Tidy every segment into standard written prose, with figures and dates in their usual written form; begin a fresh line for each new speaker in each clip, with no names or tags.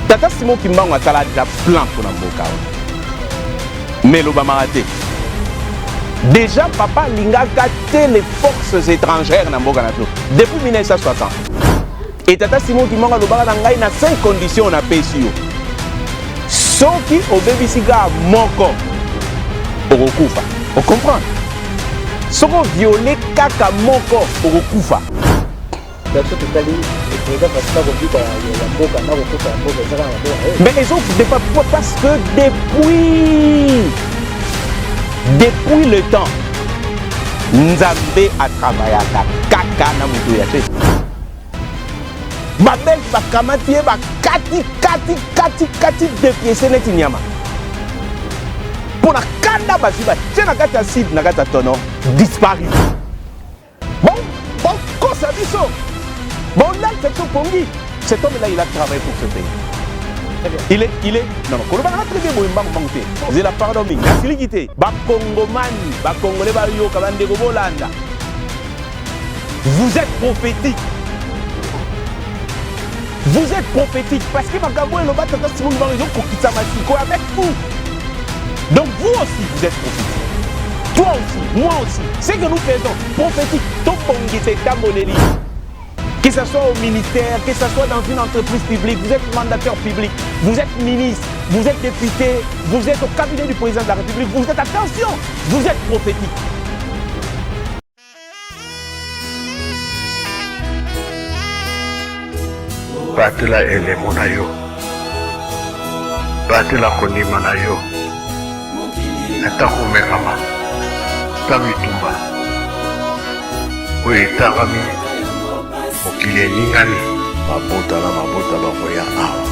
Tata Simon Kimbangu a déjà plan pour Namboka. Mais l'Obama raté. Déjà, papa linga gâté les forces étrangères Namboka depuis 1960. Et Tata Simon Kimbangu a l'Obama dans 5 conditions na PSU. Ceux qui au bébisiga moko Orokufa. On comprend? Ceux qui violé kaka moko Orokufa. Mais ils ont des fois parce que depuis le temps, Nzambe a travaillé à kaka na mutu ya tete. Babel bakamatie ba kati depuis seneti nyama. Pour la kanda baziba, tiens na kata sid na kata tono disparu. Bon, quoi ça dit ça? Bon, là, c'est tout Pongi. Cet homme-là, il a travaillé pour ce pays. Il est. Non, quand on a très bien, c'est la pardon, la filigité. Bakongomani, Bakongolais, Bayo, Kabande, Gobolanda. Vous êtes prophétique. Vous êtes prophétique parce que Makabo et le Batata Simon Barizo pour quitter Masiko avec vous. Donc vous aussi, vous êtes prophétique. Toi aussi, moi aussi. C'est que nous faisons prophétique. Ton Pongi, c'est ta monnaie. Que ce soit au ministère, que ce soit dans une entreprise publique, vous êtes mandataire public, vous êtes ministre, vous êtes député, vous êtes au cabinet du président de la République, vous êtes, attention, vous êtes prophétique.
Batela ele monayo. Batela koni manayo. Natakume kama. Tamitumba. Oui, Tarami. Okile ningani mabota na mabota bakoya awa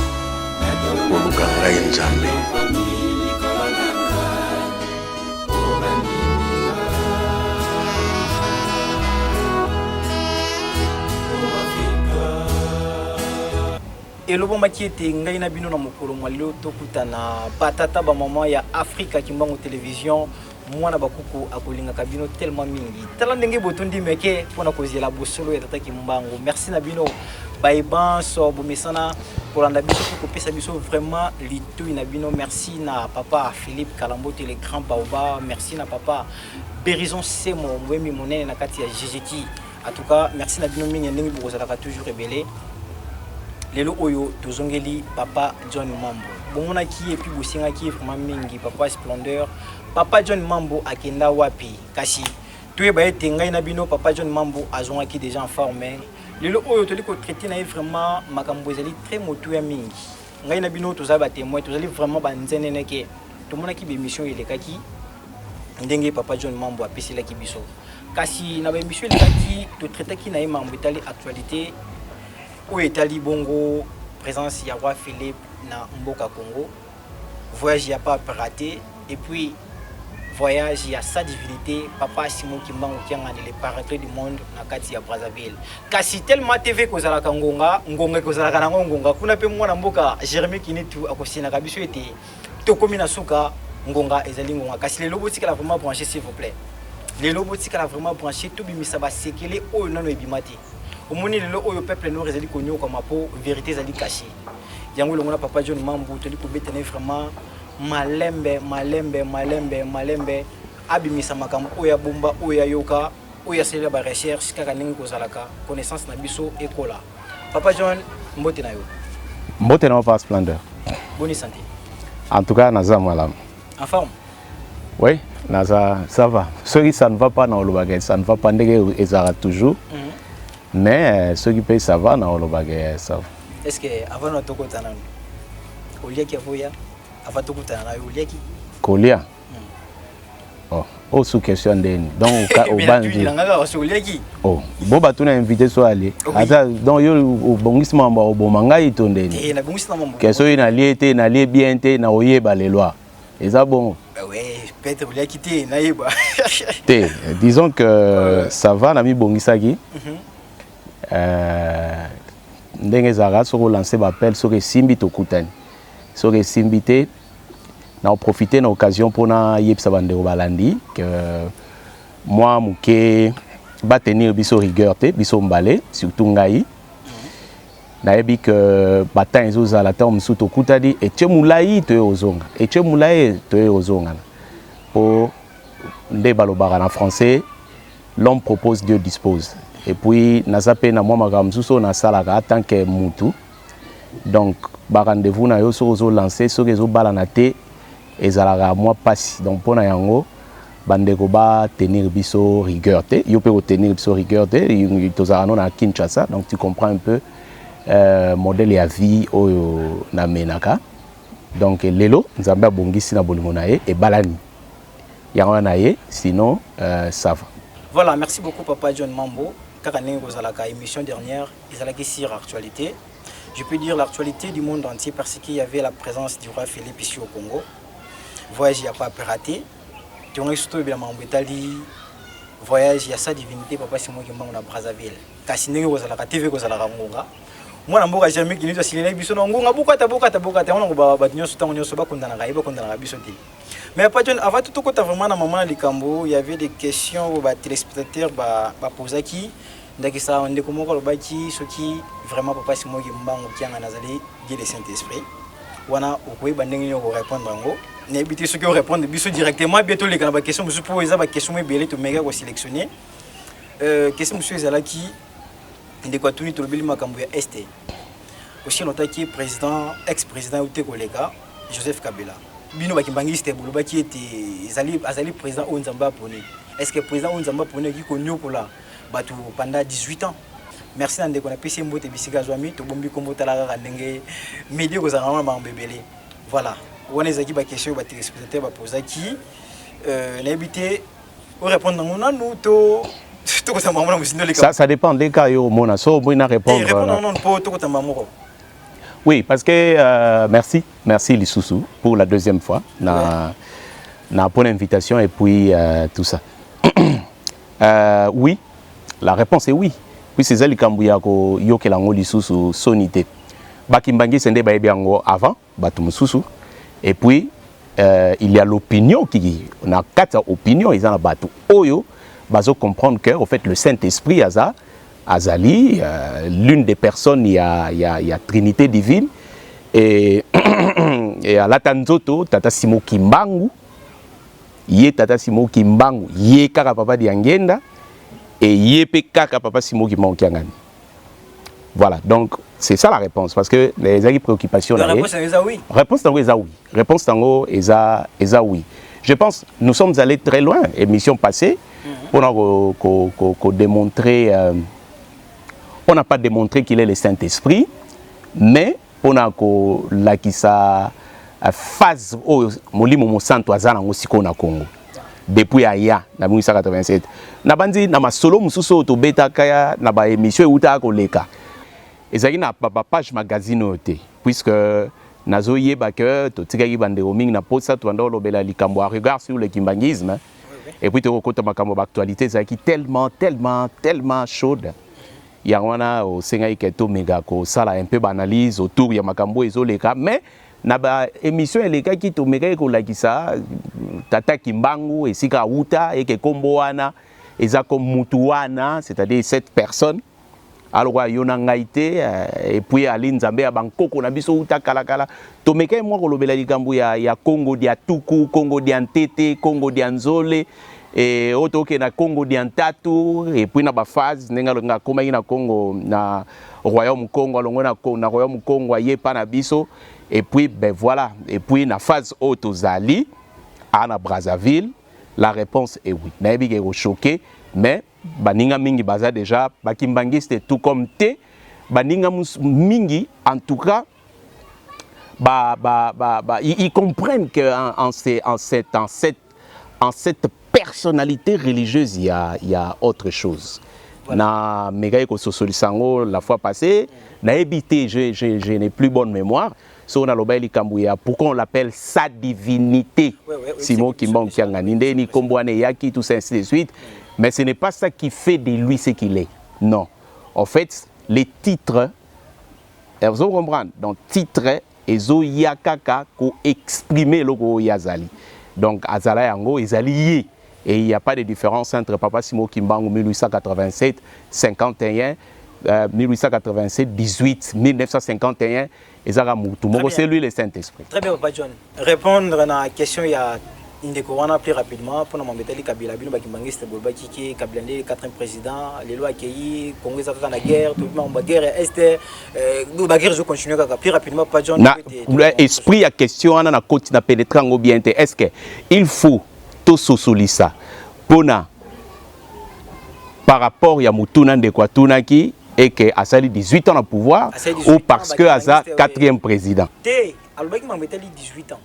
koluka ngai Nzambe.
Elobo makiete ngai na bino na mokolo mwaleo tokutana batata ba mama ya Afrika Kimbangu Télévision. Mwana bakuku akolinga kabino tellement mingi tala ndenge botondi meke pona kozela bosolo ya Tata Kimbangu. Merci na bino baiban so bomesana kolanda biso ko pesa biso vraiment litu na bino. Merci na papa Philippe Kalambote le grand baoba. Merci na papa Berison Semo mwemi monene na kati ya GGT. En tout cas merci na bino mingi ndenge bozala ka toujours rebelle. Lelo oyo tozongeli papa John Mambo bomona ki et puis bosinga ki vraiment mingi papa Splendeur. Papa John Mambo akenda wapi kasi tuye ba ete ngai na bino papa John Mambo azonga ki déjà en forme lelo oyo toli ko traiter na vraiment makambo ezali très motu ya mingi ngai na bino tozali ba témoin tozali vraiment ba nzenene ke to mona ki be mission elekaki ndenge papa John Mambo apesela ki biso kasi na ba mission elekaki to traiter ki na mambo etali actualité oyo etali bongo présence ya roi Philippe na mboka Congo voyage ya pas raté et puis voyage ya sa divinité papa Simon Kimbangu qui est le paraître du monde na kati ya Brazzaville kasi tellement TV kozala kangonga kozala kana ngonga kuna pe mwana mboka Jérémy Kinitu akosina kabiso ete to komina suka ngonga ezali ngonga kasi le lobotika la vraiment branché s'il vous plaît le lobotika la vraiment branché to bimisa ba sekele oyo nano ebimati omoni le oyo peuple no ezali konyo comme po vérité ezali caché yango le ngona papa John Mambo to li ko betene vraiment malembe abimisa makambo oya bomba oya yoka oya sela ba recherche kaka ningi kozalaka connaissance na biso ekola papa John mbote na yo
mbote na pas Splendeur
bonne santé
en tout cas naza malam
en forme
oui naza ça va ceux qui ça ne va pas na olobage ça ne va pas ndenge ezara toujours mais ceux qui payent ça va na olobage ça va
est-ce que avant na tokotana olia ki avoya avant tout kutana na yoliaki
kolia oh sous question ndeni donc au bandi oh bo batuna invité so aller ata donc yo bongisma mba obomanga ito ndeni
na bongisma mba
keso ina liete na lie bien te na oyeba les lois eza bon
ouais peut-être oliaki te na yeba
te disons que ça va na mi bongisaki ndenge zara so lancer ba appel so que simbi to kutani so que simbité n'a profité de l'occasion pour na yepsa bande balandi que moi muke ba tenir biso rigueur te biso mbalé surtout ngai nayebi que batan ezozala ta mosusu tokutani etie mulai toye ozonga etie mulai toye ozonga po nde balobaka na français l'homme propose Dieu dispose et puis naza pe na mwa makambo mosusu nasalaka en tant que mutu donc ba rendez-vous na yo soki ozolancer soki ezobalana te ezalaka mwa pasi donc mpona yango bandeko ba tenir biso rigueur te yo pe tenir biso rigueur te tozala no na Kinshasa donc tu comprends un peu modèle ya vie oyo na menaka donc lelo nzambe abongisi na bolingo na ye e balani yango na ye sinon ça va.
Voilà, merci beaucoup Papa John Mambo. Kaka ndenge kozalaka émission dernière ezalaki sur actualité. Je peux dire l'actualité du monde entier parce qu'il y avait la présence du roi Philippe ici au Congo. Voyage il n'y a pas raté. Tu as surtout bien Mambo Italie. Voyage il y a sa divinité Papa Simon qui m'a Brazzaville. Kasi ndenge kozalaka TV kozalaka ngonga. Moi na mboka jamais qui nous a signé biso na ngonga bokata on ngo ba nyonso tango nyonso ba kondana ga biso te. Mais Papa John, avant tout côté vraiment na maman Likambo, il y avait des questions aux téléspectateurs ba poser qui ndaki ça on est comment ko baki ce qui vraiment Papa Simon qui mbango qui nga nazali Dieu le Saint-Esprit. Wana okoyi bandenge yo répondre ngo. N'habiter ceux qui répondent biso directement bientôt les ba question monsieur pour eza ba question ebele to mega ko sélectionner. Question monsieur ezalaki ndeko tuni to bili makambo ya este. Aussi notaki président ex-président ute kolega Joseph Kabila. Bino bakimbangiste bolo baki était azali président Onzamba Pone. Est-ce que président Onzamba Pone qui konyo kola batu pendant 18 ans. Merci nande ko na pesi mbote bisika zwami to bombi kombo talaka ndenge média ko zanga ma mbebele. Voilà. On est zaki ba question ba téléspectateur ba poser qui na habité pour répondre ngona nous to
ça dépend des cas yo mona so boina répondre.
Non pour to ko mamoro.
Oui, parce que merci Lisusu pour la deuxième fois na pour l'invitation et puis tout ça. Oui, la réponse est oui. Puis c'est Zali Kambuya ko yokelango Lisusu sonité. Bakimbangi sende ba ebiango avant batu mususu et puis il y a l'opinion qui on a quatre opinions ils en a batu oyo bazo comprendre que au fait le Saint-Esprit Azali, l'une des personnes, il y a Trinité divine, et à l'Atanzoto, Tata Simo Kimbangu, Tata Simo Kimbangu, Kaka Papa Diangenda, et Kaka Papa Simo Kimbangu Kiangani. Voilà, donc c'est ça la réponse, parce que les préoccupations...
La réponse est oui.
Réponse tango est oui. Réponse tango est oui. Je pense nous sommes allés très loin, émission passée, pour démontrer... on n'a pas démontré qu'il est le Saint-Esprit, mais on a la phase au Molimo Santo Azana Mosiko na Congo. Depuis Aya, en 1987. Nabandi na masolo mususo to beta kaya na ba émission uta ko leka. Ezaki na page magazine ote puisque nazo yeba que to tikaki bande roming na posa to ndo lobela likambo a regard sur le kimbangisme et puis to kota makambo d'actualité ezaki tellement chaude. Yangwana au Sengai Keto Mega ko sala un peu banalise autour ya makambo ezoleka mais na ba émission eleka ki to mega ko lakisa tata Kimbangu esika uta eke kombo wana eza comme mutuana c'est-à-dire cette personne alors yona ngaite et puis ali nzambe ya bankoko na biso uta kala to meka mo ko lobela likambo ya Congo dia tuku Congo dia ntete Congo dia nzole et auto ke na Congo diantatu et puis na ba phase nenga nga koma na Congo na royaume Congo alongo na royaume Congo yepa na biso et puis ben voilà et puis na phase autozali à Brazzaville la réponse est oui na bi ko choqué mais baninga mingi baza déjà bakimbangiste tout comme te baninga mingi en tout cas ils comprennent que en cette personnalité religieuse, il y a autre chose. Voilà. Na mega ko sosolisango la fois passée, na évité, je n'ai plus bonne mémoire. So na lobeli kambuya, pourquoi on l'appelle sa divinité? Simon Kimbangu Kiangani, ni kombwane yaki tout ça ainsi de suite. Mais ce n'est pas ça qui fait de lui ce qu'il est. Non. En fait, les titres, vous comprenez? Donc titre ezo yakaka ko exprimer logo yazali. Donc azala yango ezali. Et il n'y a pas de différence entre Papa Simo Kimbangu 1887, 51 1887, 18, 1951, et ça c'est lui le Saint-Esprit.
Très bien, Papa John. Répondre à la question, il y a une découverte plus rapidement pour nous montrer les Kabila, le Kabila, le 4e président, les lois qui Congo est en guerre, tout le monde en guerre, est la guerre je continue plus rapidement, Papa John.
L'esprit à question, on a continué à pénétrer en bien. Est-ce qu'il faut tout sous ça pour par rapport à Moutouna Ndekwatuna qui et que a sali 18 ans au pouvoir ou parce que Aza 4e président.
Alors il m'a mis 18 ans.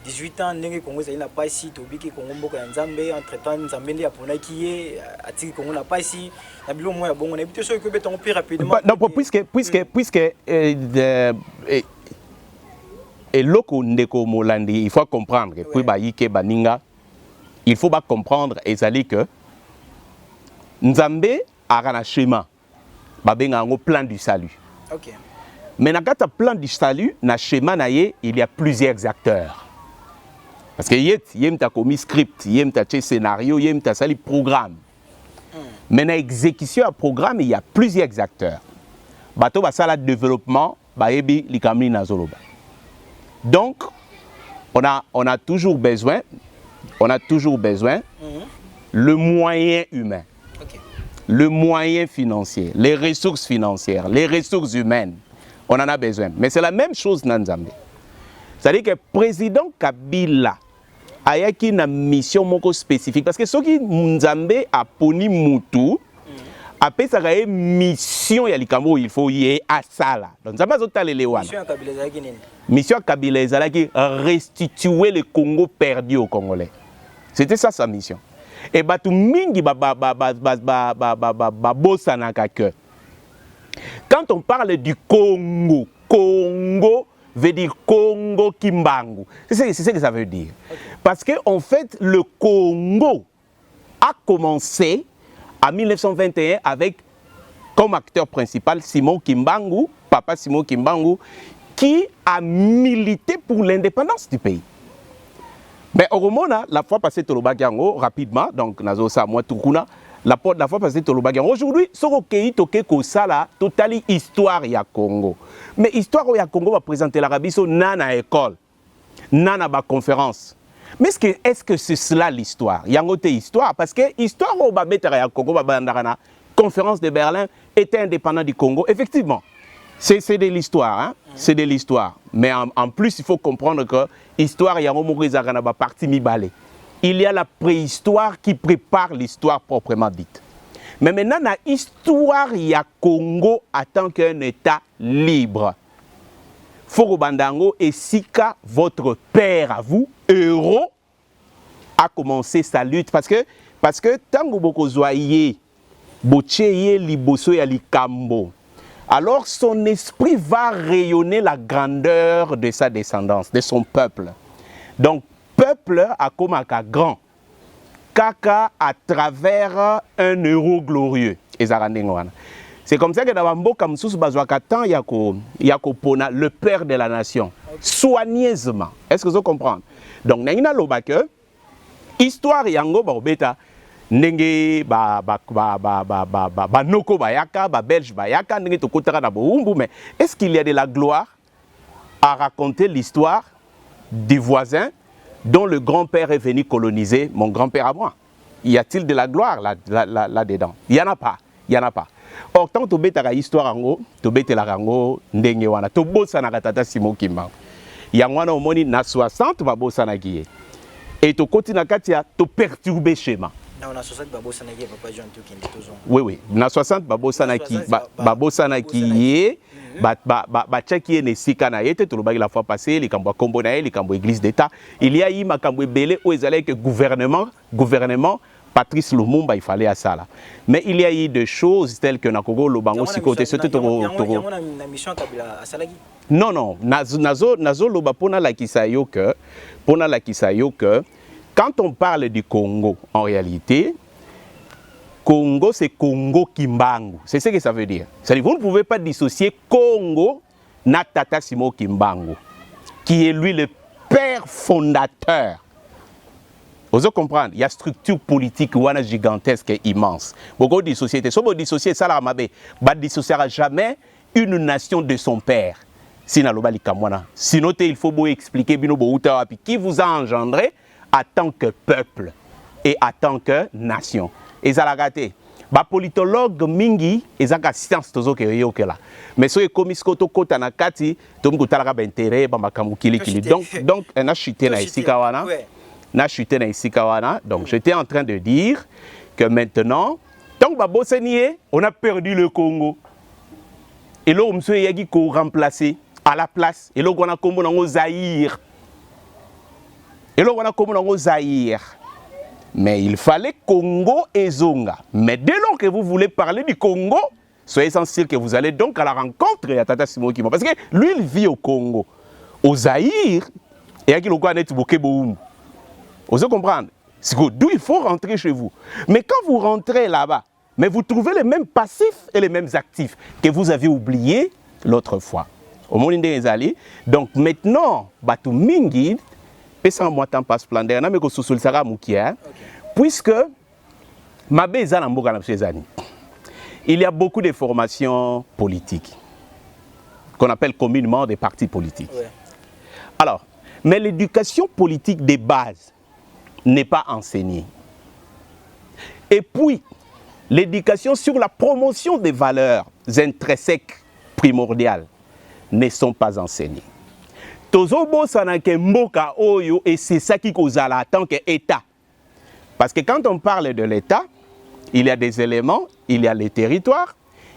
18 ans ndenge Congo ça n'a pas si tobiki Congo mboka Nzambe entre-temps Nzambe ndi apona qui est atiki Congo n'a pas si na bilo mo ya bongo na bito so que beton plus rapidement.
Non puisque et loko ndeko molandi il faut comprendre que puis ba yike baninga il faut pas comprendre ezali que Nzambe a un schéma, un plan du salut.
Okay.
Mais dans le plan du salut, dans le schéma, il y a plusieurs acteurs. Parce que il y a commis script, il y a scénario, il y a programme. Mais dans l'exécution du programme, il y a plusieurs acteurs. Bato basala développement, baebi likamli nazoloba. Donc, on a toujours besoin le moyen humain, le moyen financier, les ressources financières, les ressources humaines. On en a besoin. Mais c'est la même chose dans Nzambe. C'est-à-dire que le président Kabila a une mission spécifique. Parce que ce qui Nzambe a poni mutu, après ça a une mission il faut y aller à ça là. Donc Nzambe a mission Kabila qui restituer le Congo perdu aux Congolais. C'était ça sa mission. Et batu mingi bosanaka que quand on parle du Congo, Congo veut dire Congo Kimbangu. C'est ce que ça veut dire. Okay. Parce que en fait, le Congo a commencé en 1921 avec comme acteur principal Simon Kimbangu, papa Simon Kimbangu, qui a milité pour l'indépendance du pays. Mais au Romona, la fois passée Tolobagiango, rapidement, donc Nazo Samoa Tukuna, la fois passée Tolobagiango. Aujourd'hui, ce qui est sala, totali histoire ya Congo. Mais histoire ya Congo va présenter l'Arabie sur nana école, nana ba conférence. Mais est-ce que c'est cela l'histoire? Yango te histoire parce que histoire au Babetara ya Congo Babandarana, conférence de Berlin était indépendant du Congo. Effectivement. C'est de l'histoire, hein? C'est de l'histoire. Mais en plus, il faut comprendre que l'histoire, il y a un parti mibalé. Il y a la préhistoire qui prépare l'histoire proprement dite. Mais maintenant, l'histoire, il y a Congo en tant qu'un État libre. Foro Bandango et Sika, votre père à vous, héros, a commencé sa lutte. Parce que tant que vous zoyez, bocheye liboso ya likambo. Alors son esprit va rayonner la grandeur de sa descendance, de son peuple. Donc, peuple a comme un grand. Kaka à travers un héros glorieux. C'est comme ça que dans le comme sous Bazouakatan, il y a le père de la nation. Soigneusement. Est-ce que vous comprenez? Donc, il y a histoire yango beta. Ndenge noko bayaka belge bayaka ndenge tokotaka na boumbu, mais est-ce qu'il y a de la gloire à raconter l'histoire du voisin dont le grand-père est venu coloniser mon grand-père à moi? Y a-t-il de la gloire là-dedans? Il n'y en a pas. Il n'y en a pas. Or, tant que tu as histoire, tu as la rango, ndenge wana, tu as na tata Simon Kimbangu. Il y a un omoni na 60, tu as na guié. Et tu continues à perturber le schéma.
On a 60 babosanaki papa Jean tout qui
oui na 60 babosanaki babosanaki tchaki ne sikana yete to lobaki la fois passée les kambo kombo na les kambo église d'état il y a eu makambo belé où ils allaient que gouvernement Patrice Lumumba il fallait à ça là mais il y a eu des choses telles que Nakogo Lobango si côté surtout non nazo loba pona la kisayo que quand on parle du Congo, en réalité, Congo, c'est Congo Kimbangu. C'est ce que ça veut dire. C'est-à-dire vous ne pouvez pas dissocier Congo na Tata Simon Kimbangu, qui est lui le père fondateur Vous comprenez? Il y a une structure politique gigantesque et immense. Beaucoup de sociétés, si vous dissociez ça, vous ne dissociera jamais une nation de son père. Sinon, il faut expliquer qui vous a engendré en tant que peuple et en tant que nation. Et ça l'a gâté. Les politologues mingi, ils ont science tozo ke yoke là. Mais so ekomi skoto kota na kati, to mko ba intérêt ba makamukili kili. Donc on a chuté na ici kawana. Na chuté na ici kawana. Donc j'étais en train de dire que maintenant, tant que Bosnie, on a perdu le Congo. Et là on se yagi ko remplacer à la place. Et là on a comme on Zaïre. Et là on a comme on Zaïre. Mais il fallait Congo et Zonga. Mais dès lors que vous voulez parler du Congo, soyez essentiel que vous allez donc à la rencontre de Tata Simo Kimo. Parce que lui, il vit au Congo. Au Zaïre, et à qui le connaît Boum. Vous comprenez? D'où il faut rentrer chez vous. Mais quand vous rentrez là-bas, mais vous trouvez les mêmes passifs et les mêmes actifs que vous avez oubliés l'autre fois. Au monde des alliés. Donc maintenant, Batou Mingi, puisque il y a beaucoup de formations politiques qu'on appelle communément des partis politiques. Ouais. Alors, mais l'éducation politique de base n'est pas enseignée. Et puis, l'éducation sur la promotion des valeurs intrinsèques primordiales ne sont pas enseignées. Et c'est ça qui cause en tant qu'État. Parce que quand on parle de l'État, il y a des éléments, il y a les territoires,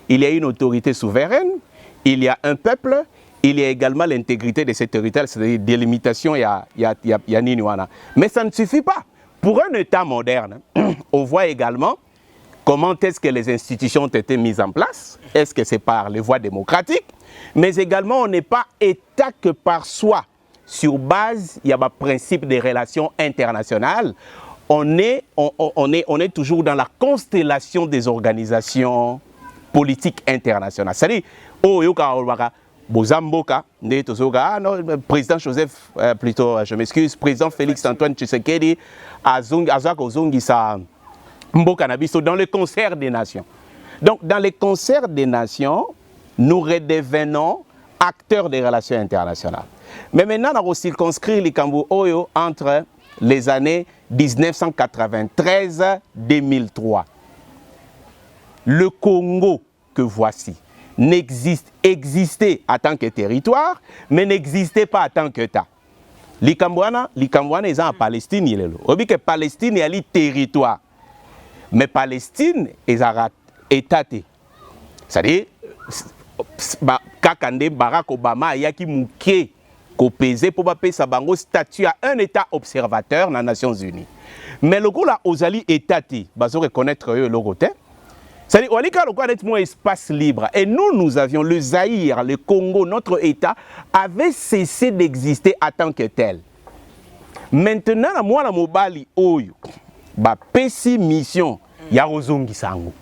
il y a une autorité souveraine, il y a un peuple, il y a également l'intégrité de ces territoires, c'est-à-dire des limitations, il y a Ninuana. Mais ça ne suffit pas. Pour un État moderne, on voit également comment est-ce que les institutions ont été mises en place. Est-ce que c'est par les voies démocratiques? Mais également, on n'est pas État que par soi. Sur base, il y a un principe des relations internationales. On est toujours dans la constellation des organisations politiques internationales. C'est-à-dire, président Joseph, plutôt, je m'excuse, président Félix Antoine Tshisekedi, dans le concert des nations. Donc, dans le concert des nations, nous redevenons acteurs des relations internationales. Mais maintenant, on a circonscrit les Kambo Oyo entre les années 1993-2003. Le Congo que voici existait en tant que territoire, mais n'existait pas en tant qu'État. Les Cambouana, ils sont en Palestine. On dit que Palestine est un territoire. Mais Palestine est un État. C'est-à-dire, Kakande Barack Obama yaki muke ko pesé pour payer sa bango statut à un État observateur dans les Nations Unies. Mais le coup là ozali étaté, bazo reconnaître le côté. C'est-à-dire on a un espace libre et nous avions le Zaïre, le Congo, notre État avait cessé d'exister en tant que tel. Maintenant moi la mobali oyo ba pesi mission ya ozongi sango.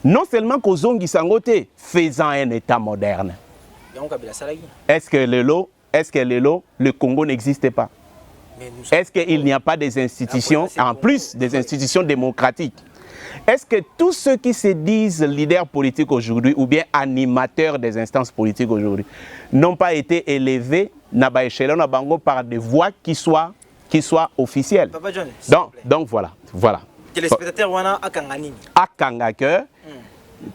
Non seulement qu'Ozongi Sangote faisant un État moderne. Est-ce que le Congo n'existe pas? Est-ce qu'il n'y a pas des institutions, en plus des institutions démocratiques? Est-ce que tous ceux qui se disent leaders politiques aujourd'hui ou bien animateurs des instances politiques aujourd'hui n'ont pas été élevés par des voix qui soient officielles? Donc voilà.
Téléspectateur wana akanga nini?
Akanga que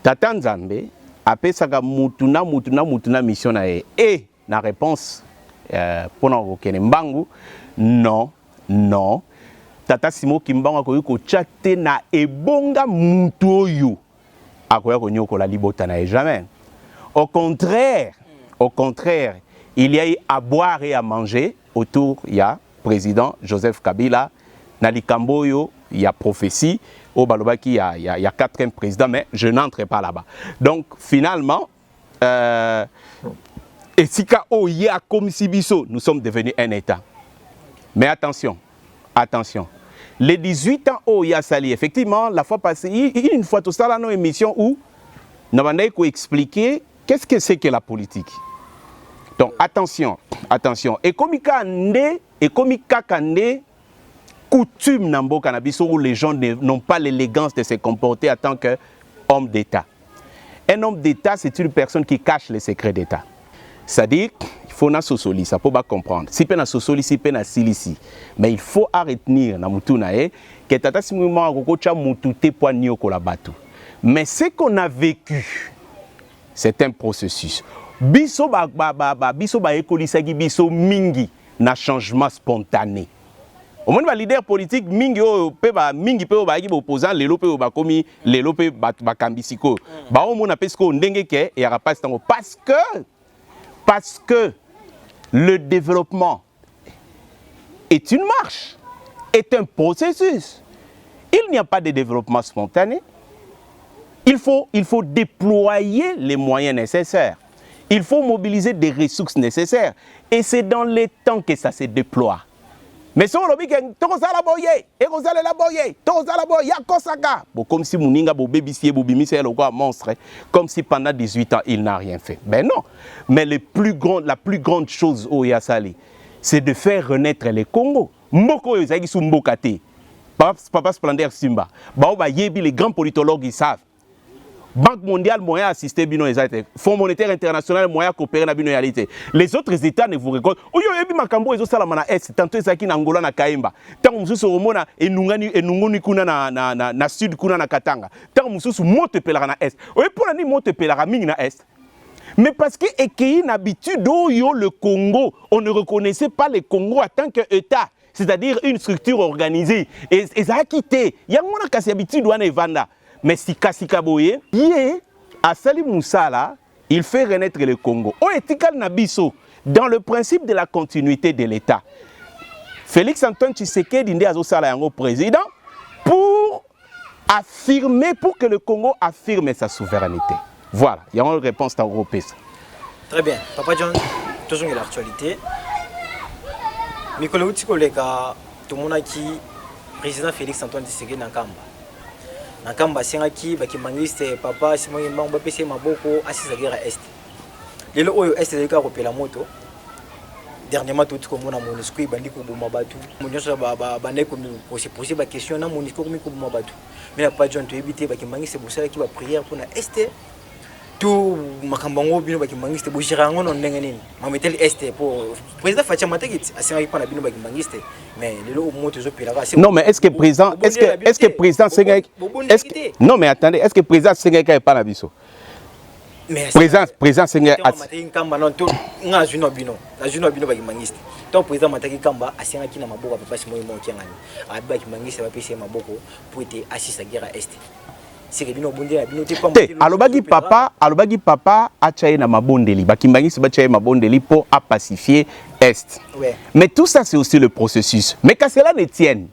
Tata Nzambe apesaka mutuna mission na e. Et la réponse pour nous okene mbangu non. Tata Simo Kimbangu akoyi ko chatte na ebonga mutu oyo akoya ko nyoko la libota na jamais. Au contraire, il y a eu à boire et à manger autour ya président Joseph Kabila na likamboyo. Il y a prophétie, au Balobaki, il y a quatrième président, mais je n'entre pas là-bas. Donc, finalement, nous sommes devenus un État. Mais attention. Les 18 ans au Yassali, effectivement, la fois passée, une fois tout ça, dans nos émissions où nous avons expliqué qu'est-ce que c'est que la politique. Donc, attention. Et comme Kakande, coutume Nambo Cannabis où les gens n'ont pas l'élégance de se comporter en tant qu'homme d'État. Un homme d'État, c'est une personne qui cache les secrets d'État. C'est-à-dire, il faut na sosoli, ça peut pas comprendre. Si pena sosoli, si pena silisi. Mais il faut arrêter na mutunae que tata si moment kokocha mutute po nioko la batu. Mais ce qu'on a vécu, c'est un processus. Biso biso ba ekolisaki biso mingi na changement spontané. Au moins, les leaders politiques, mingi pe ba ki opposant lelo pe ba komi lelo pe ba kambisiko. Ba o mona pesko ndenge ke et ara pas tango parce que le développement est une marche, est un processus. Il n'y a pas de développement spontané. Il faut déployer les moyens nécessaires. Il faut mobiliser des ressources nécessaires. Et c'est dans les temps que ça se déploie. Mais si on a dit que comme si Mouninga monstre, comme si pendant 18 ans il n'a rien fait. Ben non. Mais la plus grande chose au Yassali, c'est de faire renaître les Congo. Mboko Yozaki sou Mbokate. Papa Splendeur Simba. Les grands politologues ils savent. Banque mondiale, moyen assister bino exact. Fonds monétaire international, moyen coopérer na bino réalité. Les autres États ne vous reconnaissent. Oyo ebi makambo ezo sala mana est tantôt ezaki na Angola na Kaimba. Tango mususu omona enungoni kuna na sud kuna na Katanga. Tango mususu moto pelara na est. Oyo pona ni moto pelara mingi na est. Mais parce que ekei na habitude oyo le Congo, on ne reconnaissait pas le Congo en tant qu'État, c'est-à-dire une structure organisée. Et ça a quitté. Yango na kasi habitude wana evanda. Mais si Kassika Boye, à Sali Moussala, il fait renaître le Congo. Au Etikal Nabiso, dans le principe de la continuité de l'État, Félix Antoine Tshisekedi Ndé Azosala Yango président pour affirmer, pour que le Congo affirme sa souveraineté. Voilà, il y a une réponse à Européenne.
Très bien. Papa John, toujours l'actualité. Nicolas Outikolega, tout le monde qui président Félix Antoine Tshisekedi Nakamba. Nakamba sengaki bakimangiste papa simongi mbango bapese maboko asisa guerre est. Lelo oyo est ezalika kopela moto. Dernièrement tout komona MONUSCO ibandi koboma batu. Monyoso bande ko se poser ba question na MONUSCO komi koboma batu. Mais na pas John to ebité bakimangiste bosala ki ba prière pour na est. Tout makambango bino bakimangiste bo jirango no ndenge nini. Mametel est pour président Fatia Matekit asengaki pa na bino bakimangiste. Mais lelo moto zo pelaka.
Non mais est-ce que président non mais attendez, est-ce que président Sengeka est pas na biso? Président Sengeka
Kamba non tout nga juno bino. La juno bino bakimangiste. Tant président Mataki Kamba asengaki na maboko papa simoyi mo kiangani. Bakimangiste ba pese maboko pour être assis à guerre est.
Alobagi papa a tchaye na mabondeli bakimbangi ba tchaye mabondeli pour pacifier est.
Ouais.
Mais tout ça c'est aussi le processus. Mais qu'à cela ne tienne.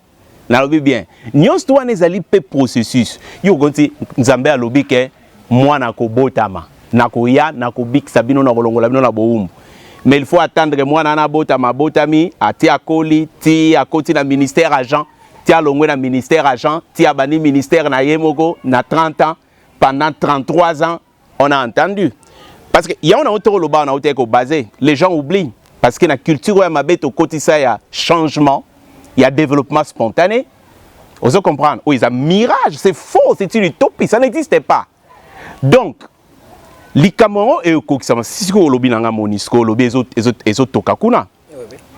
Nalobi bien. Nyons toi nezali pe processus. Yo gonti Nzambe alobi ke mwana ko botama. Nakoya nakobik sabino na kolongola bino na boumbu. Mais il faut attendre mwana na botama botami ati akoli ti akoti na ministère agent. Tia longwe na ministère agent, tia bani ministère na yemoko na 30 ans, pendant 33 ans, on a entendu. Parce que y a un autre loba on a été basé, les gens oublient parce que la culture ya mabé to kotisa ya changement, il y a développement spontané. On se comprendre. Oui, c'est un mirage, c'est faux, c'est une utopie, ça n'existait pas. Donc li Cameroun et kokisama si ko lobi nanga MONUSCO lobi ezo tokakuna.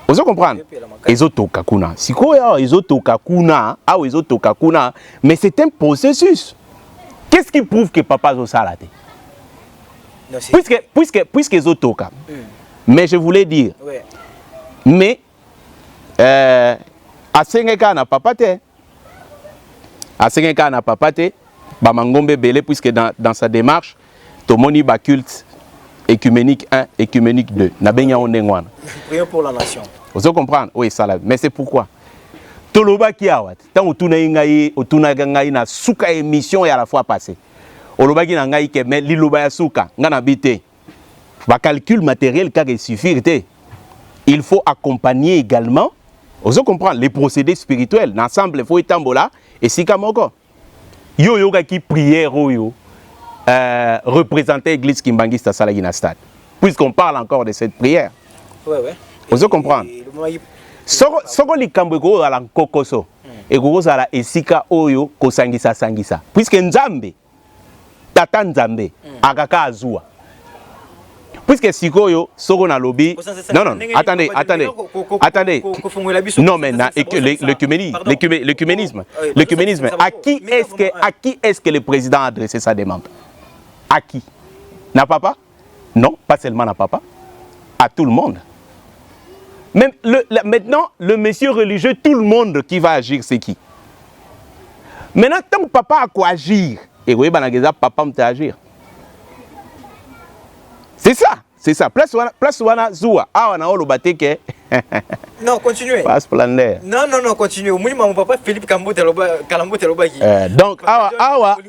Vous comprenez? Ezotoka kuna. Sikoya ezotoka kuna, ezotoka kuna, mais c'est un processus. Qu'est-ce qui prouve que papa zo salate? Puisque ezotoka. Mais je voulais dire. Ouais. Mais asengeka na papa te. Asengeka na papa te. Ba mangombe belé puisque dans sa démarche tomoni ba culte écuménique 1, écuménique 2. Nabenya ondengwana.
Prions pour la nation.
Vous comprenez? Oui, ça là. Mais c'est pourquoi. Toloba qui a wat. Tant otuna ngai na suka émission et à la fois passée. Oloba ki na ngai ke mais liloba ya suka ngana bité. Ba calcul matériel ka suffire té. Il faut accompagner également. Vous comprenez les procédés spirituels. L'ensemble faut etambola et sikamoko. Yo yoga ki prière oyo. Représenter l'église Kimbangista Salagina Stade. Puisqu'on parle encore de cette prière.
Ouais.
Vous comprenez? soko likambo ko ala kokoso et ko sala esika oyo ko sangisa puisque Nzambe tata Nzambe akaka azua puisque sikoyo soko na lobby non attendez non mais l'œcuménisme à qui est-ce que le président a adressé sa demande? À qui? Na papa? Non, pas seulement na papa, à tout le monde. Même maintenant, le monsieur religieux, tout le monde qui va agir, c'est qui? Maintenant, tant que papa a quoi agir, et oui, papa me agir. C'est ça. Place wana zoua. Ah, on a le bateke.
Non, continuez.
Pas splendeur.
Non, continuez. Au moins, mon papa Philippe Kambote Lobaki.
Donc, awa.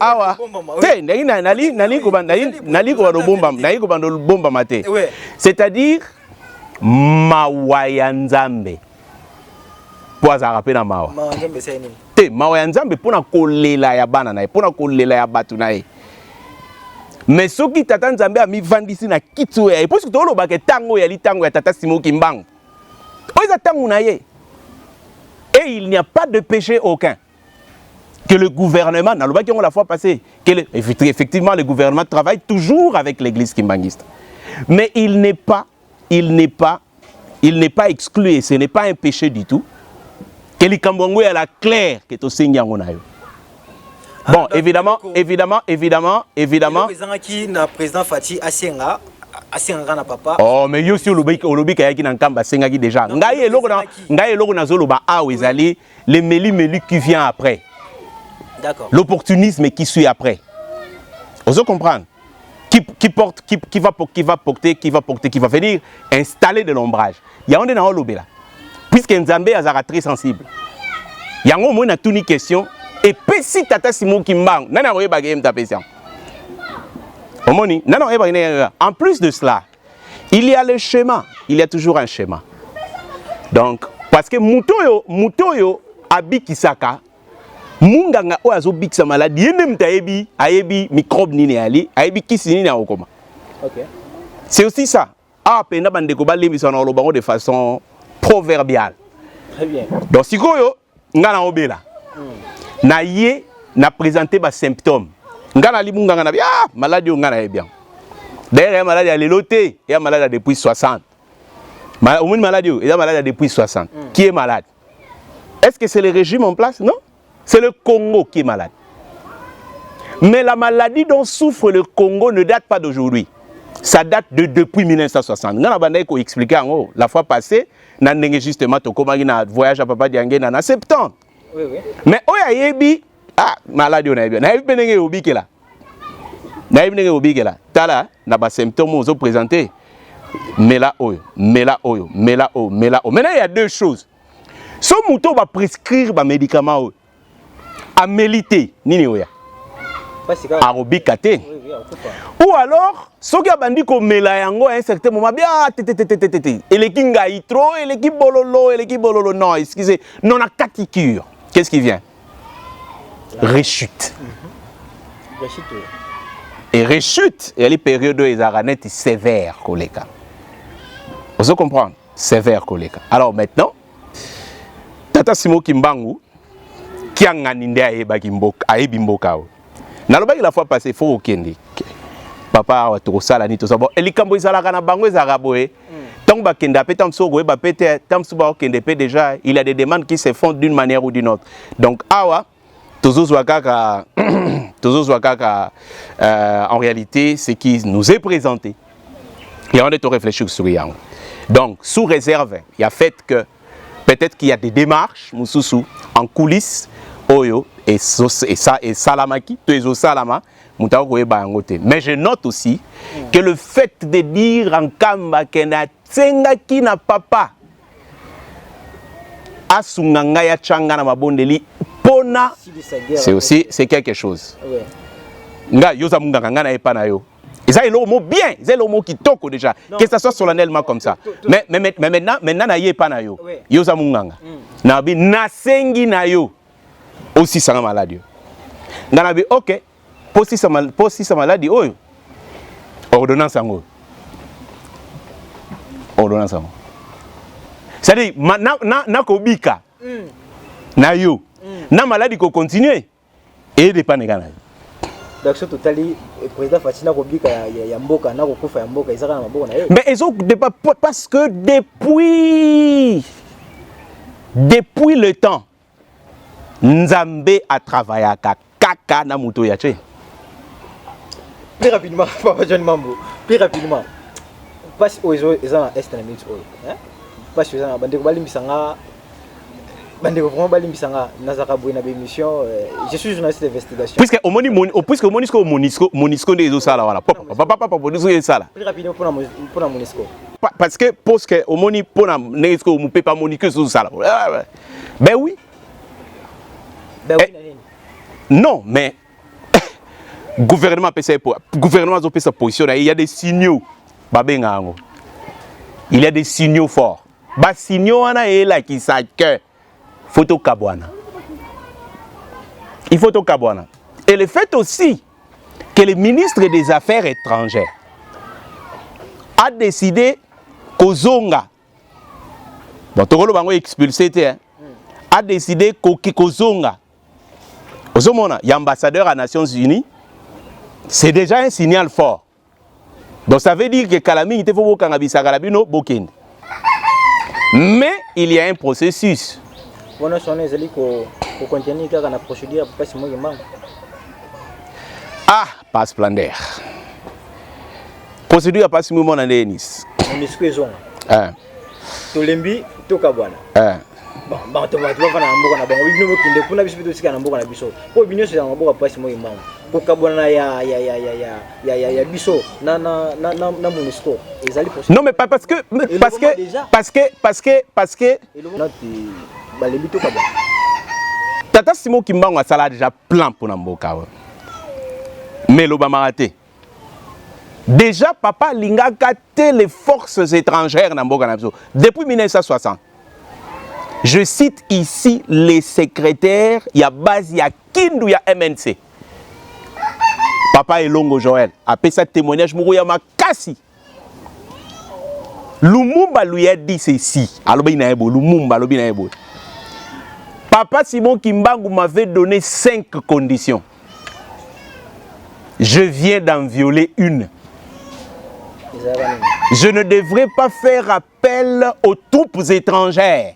C'est-à-dire, Mawayanzambe. Pour ça, rappelle Mawa.
Mawayanzambe, c'est nini?
Te Mawayanzambe pour na kolela ya bana na, pour na kolela ya batu na. Mais ce qui tata Nzambe a mis vandisi na kitu ya. Parce que tu oloba ke tango ya li tango ya tata Simo Kimbangu. Oiza tango na ye. Et il n'y a pas de péché aucun. Que le gouvernement, n'a pas la fois passée, effectivement le gouvernement travaille toujours avec l'église kimbanguiste. Mais il n'est pas exclu et ce n'est pas un péché du tout. Que les Kambongo est la claire que tu signes en onayo. Bon, évidemment.
Le président Fati Asenga na papa.
Oh, mais yo si olobi kayaki na nkamba senga ki déjà. Ngaye loko na zoloba awezali le meli qui vient après.
D'accord.
L'opportunisme qui suit après. Vous comprenez? Qui va venir installer de l'ombrage. Il y a un dans l'obé là. Puisque Nzambe est très sensible. Il y a un moment où une question. Et puis si tata Simo Kimbangu, nana oye bagay ta question. En plus de cela, il y a le schéma. Il y a toujours un schéma. Donc, parce que Mutoyo abikisaka, munganga oazo bikisa maladie, yende ayebi microbe nini ali, ayebi kisi nini akoma.
OK.
C'est aussi ça. Ah, pena bandeko balembi sana olobango de façon proverbiale.
Très bien.
Donc sikoyo ngana obela. Na ye na présenter ba symptômes. Ngana li munganga na maladie ngana e bien. D'ailleurs maladie a leloté, et maladie depuis 60. Au moins maladie, il y a maladie depuis 60. Qui est malade? Est-ce que c'est le régime en place? Non. C'est le Congo qui est malade. Mais la maladie dont souffre le Congo ne date pas d'aujourd'hui. Ça date depuis 1960. Nous avons expliqué la fois passée, nous avons justement un voyage à Papa Diangé en septembre.
Oui.
Mais oyayebi maladie on a bien. Naïb benenge obiki là. Tala na ba symptômes aux présentés. Mais là oyo. Maintenant il y a deux choses. Si on va prescrire des médicaments à mélité, nini oya. Arobikate. Ou alors, ceux qui ont dit qu'on mélange à un certain moment, bien, et les kinga itro, et les bololo, non, excusez, non, la caticure. Qu'est-ce qui vient? Rechute. Et rechute, il y a les périodes où les aranettes sévères, collègues. Vous comprenez? Sévères, collègues. Alors maintenant, Tata Simo Kimbangu, qui a ngandé à Ebimboka. Nalobaki la fois passée, il faut okende. Papa a tout ça, ni tout ça. Bon, et les cambo izalaka na bango ezaraboé. Tant ba kenda pe tam so go ba pété tam so ba okende pe déjà, il y a des demandes qui se font d'une manière ou d'une autre. Donc awa en réalité, ce qui nous est présenté. Et on est au réfléchir sur Yang. Donc sous réserve, il y a fait que peut-être qu'il y a des démarches mususu en coulisses oyo et salamaki tu es au salama. Mais je note aussi que le fait de dire en kamba kena tsenga ki na papa asunganga ya changa na mabondeli pona c'est quelque chose. Nga yoza munganga ngana epana yo. Et ça, il est le mot bien, c'est le mot qui toque déjà, que ça soit solennellement comme ça. Mais maintenant, na ye pas na yo. Yoza munganga. Nabi nasengi na yo. Aussi ça maladie. Nabi ok. Posi sa maladie oyo. Ordonnance ango. C'est-à-dire, na kobika, na yo, na maladie ko continuer, et dépend de gana.
Donc, ce totali, le président Fatina kobika ya mboka, na kokufa ya mboka, ils na maboka na yo.
Mais ils ont parce que depuis le temps, Nzambe a travaillé à kaka na muto ya che.
Plus rapidement, Papa John Mambo, plus rapidement. Parce qu'ils ont un est na minute oil. Parce qu'ils ont un bandeko balimbisanga, bandeko vraiment balimbisanga nazaka boina bémission. Je suis journaliste d'investigation.
Puisque au Monisco des sala voilà. Papa Monisco des sala.
Plus rapidement pour la Monisco.
Parce que au Moni pour la Monisco ou pas Monisco sous sala. Ben oui. Non, mais gouvernement peut sa position. Il y a des signaux. Il y a des signaux forts. Bah signaux on a là qui savent que photo Kabwana. Il faut au Kabwana. Et le fait aussi que le ministre des Affaires étrangères a décidé qu'Ozonga, bon, Togolo Bango expulsé, a décidé qu'Ozonga, Ozomona, l'ambassadeur à Nations Unies, c'est déjà un signal fort. Donc ça veut dire que Kalami était faux Kangabisa Kalabino Bokin. Mais il y a un processus. Ah, pas splendeur. Procédure à pas si moment en Denis.
On est Tolembi, Tokabwana. Bon, tu vas faire un mot à bon, oui, nous qui ne pouvons pas se faire un mot à biso. Pour bien sûr, on va pas se mouiller. Pour Kabwana, ya biso, na Monisco.
Non, mais pas parce que. Tata Simo Kimbango a déjà plan pour Namboka. Mais l'Obama déjà, papa Linga gâté les forces étrangères Namboka depuis 1960. Je cite ici les secrétaires, il y a base, il y a Kindu, il y a MNC. Papa Elongo Joël, après ça témoignage, Mourouya Makassi. Lumumba lui a dit ceci. Lumumba lui a dit. Papa Simon Kimbangu m'avait donné 5 conditions. Je viens d'en violer une. Je ne devrais pas faire appel aux troupes étrangères.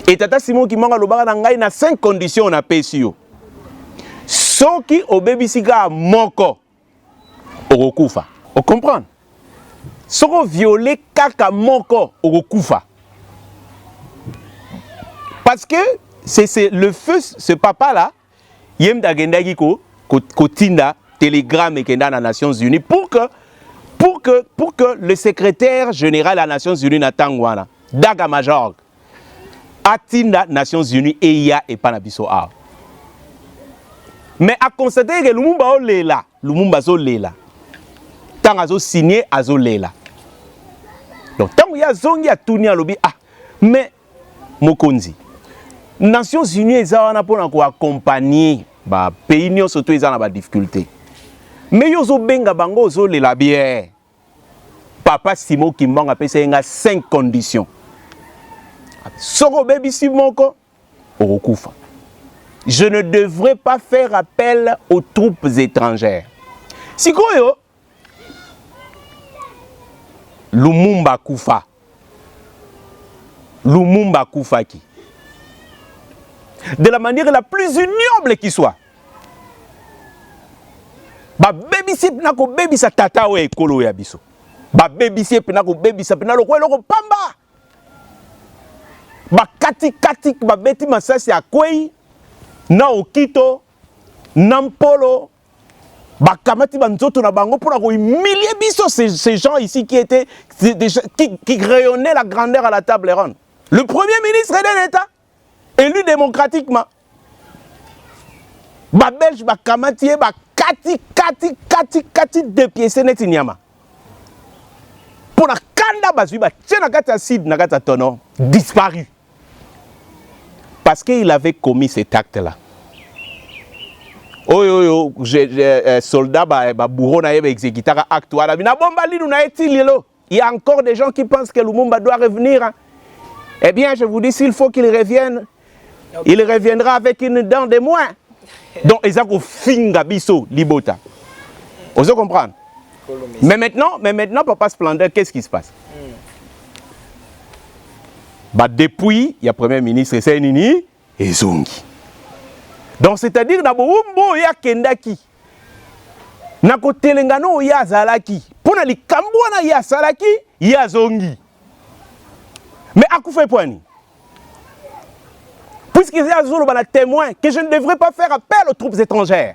Et Tata Simon Kimbangu a 5 conditions on a payé. Ceux qui au bébisika moko okufa. Vous comprenez? Ceux qui violé kaka moko okufa. Parce que c'est le feu, ce papa-là, il y a un kotinda télégramme et kenda aux Nations Unies pour que le secrétaire général des Nations Unies n'attende Daga Major atinda Nations Unies et ya et pas nabiso a. Mais à constater que Lumumba olela, Lumumba zolela. Tant azo signé azolela. Donc tant ya zongi a tourné à lobby ah mais mokonzi Nations Unies ezana pona ko accompagner ba pays nyo surtout ezana ba difficulté. Mais yo zo benga bango zo lela bien. Papa Simo Kimbangu a payé 5 conditions. Soko baby Simoko okufa. Je ne devrais pas faire appel aux troupes étrangères. Si koyo Lumumba Kufa. Lumumba Kufaki. De la manière la plus ignoble qui soit. Ba baby sip nako baby sa tata we ekolo ya biso. Ba baby sip nako baby sa pena loko pamba. Ba kati ba beti masasi akwei na okito na mpolo ba kamati banzoto na bango pour humilier biso ces gens ici qui étaient qui rayonnaient la grandeur à la table ronde. Le premier ministre de l'État élu démocratiquement. Ba belge ba kamati ba kati de pieds net inyama. Pour la kanda bazui ba tchena kata sid na kata tono disparu. Parce qu'il avait commis cet acte-là. Soldat ba bourreau na yeba exécuter acte wala bina bomba lidu na etilelo il y a encore des gens qui pensent que Lumumba doit revenir. Hein. Eh bien, je vous dis, s'il faut qu'il revienne, il reviendra avec une dent de moins. Donc, ils ont finga biso libota. Vous comprenez? Mais maintenant, Papa Splendeur, qu'est-ce qui se passe? Bah, depuis, il y a Premier ministre Senini et Zongi. Donc, c'est-à-dire, Naboumbo ya Kendaki. Nako Telengano ya Zalaki. Pour na li Kambouana ya Salaki, ya Zongi. Mais à quoi fait poigny? Puisqu'il y a Zolo témoin que je ne devrais pas faire appel aux troupes étrangères.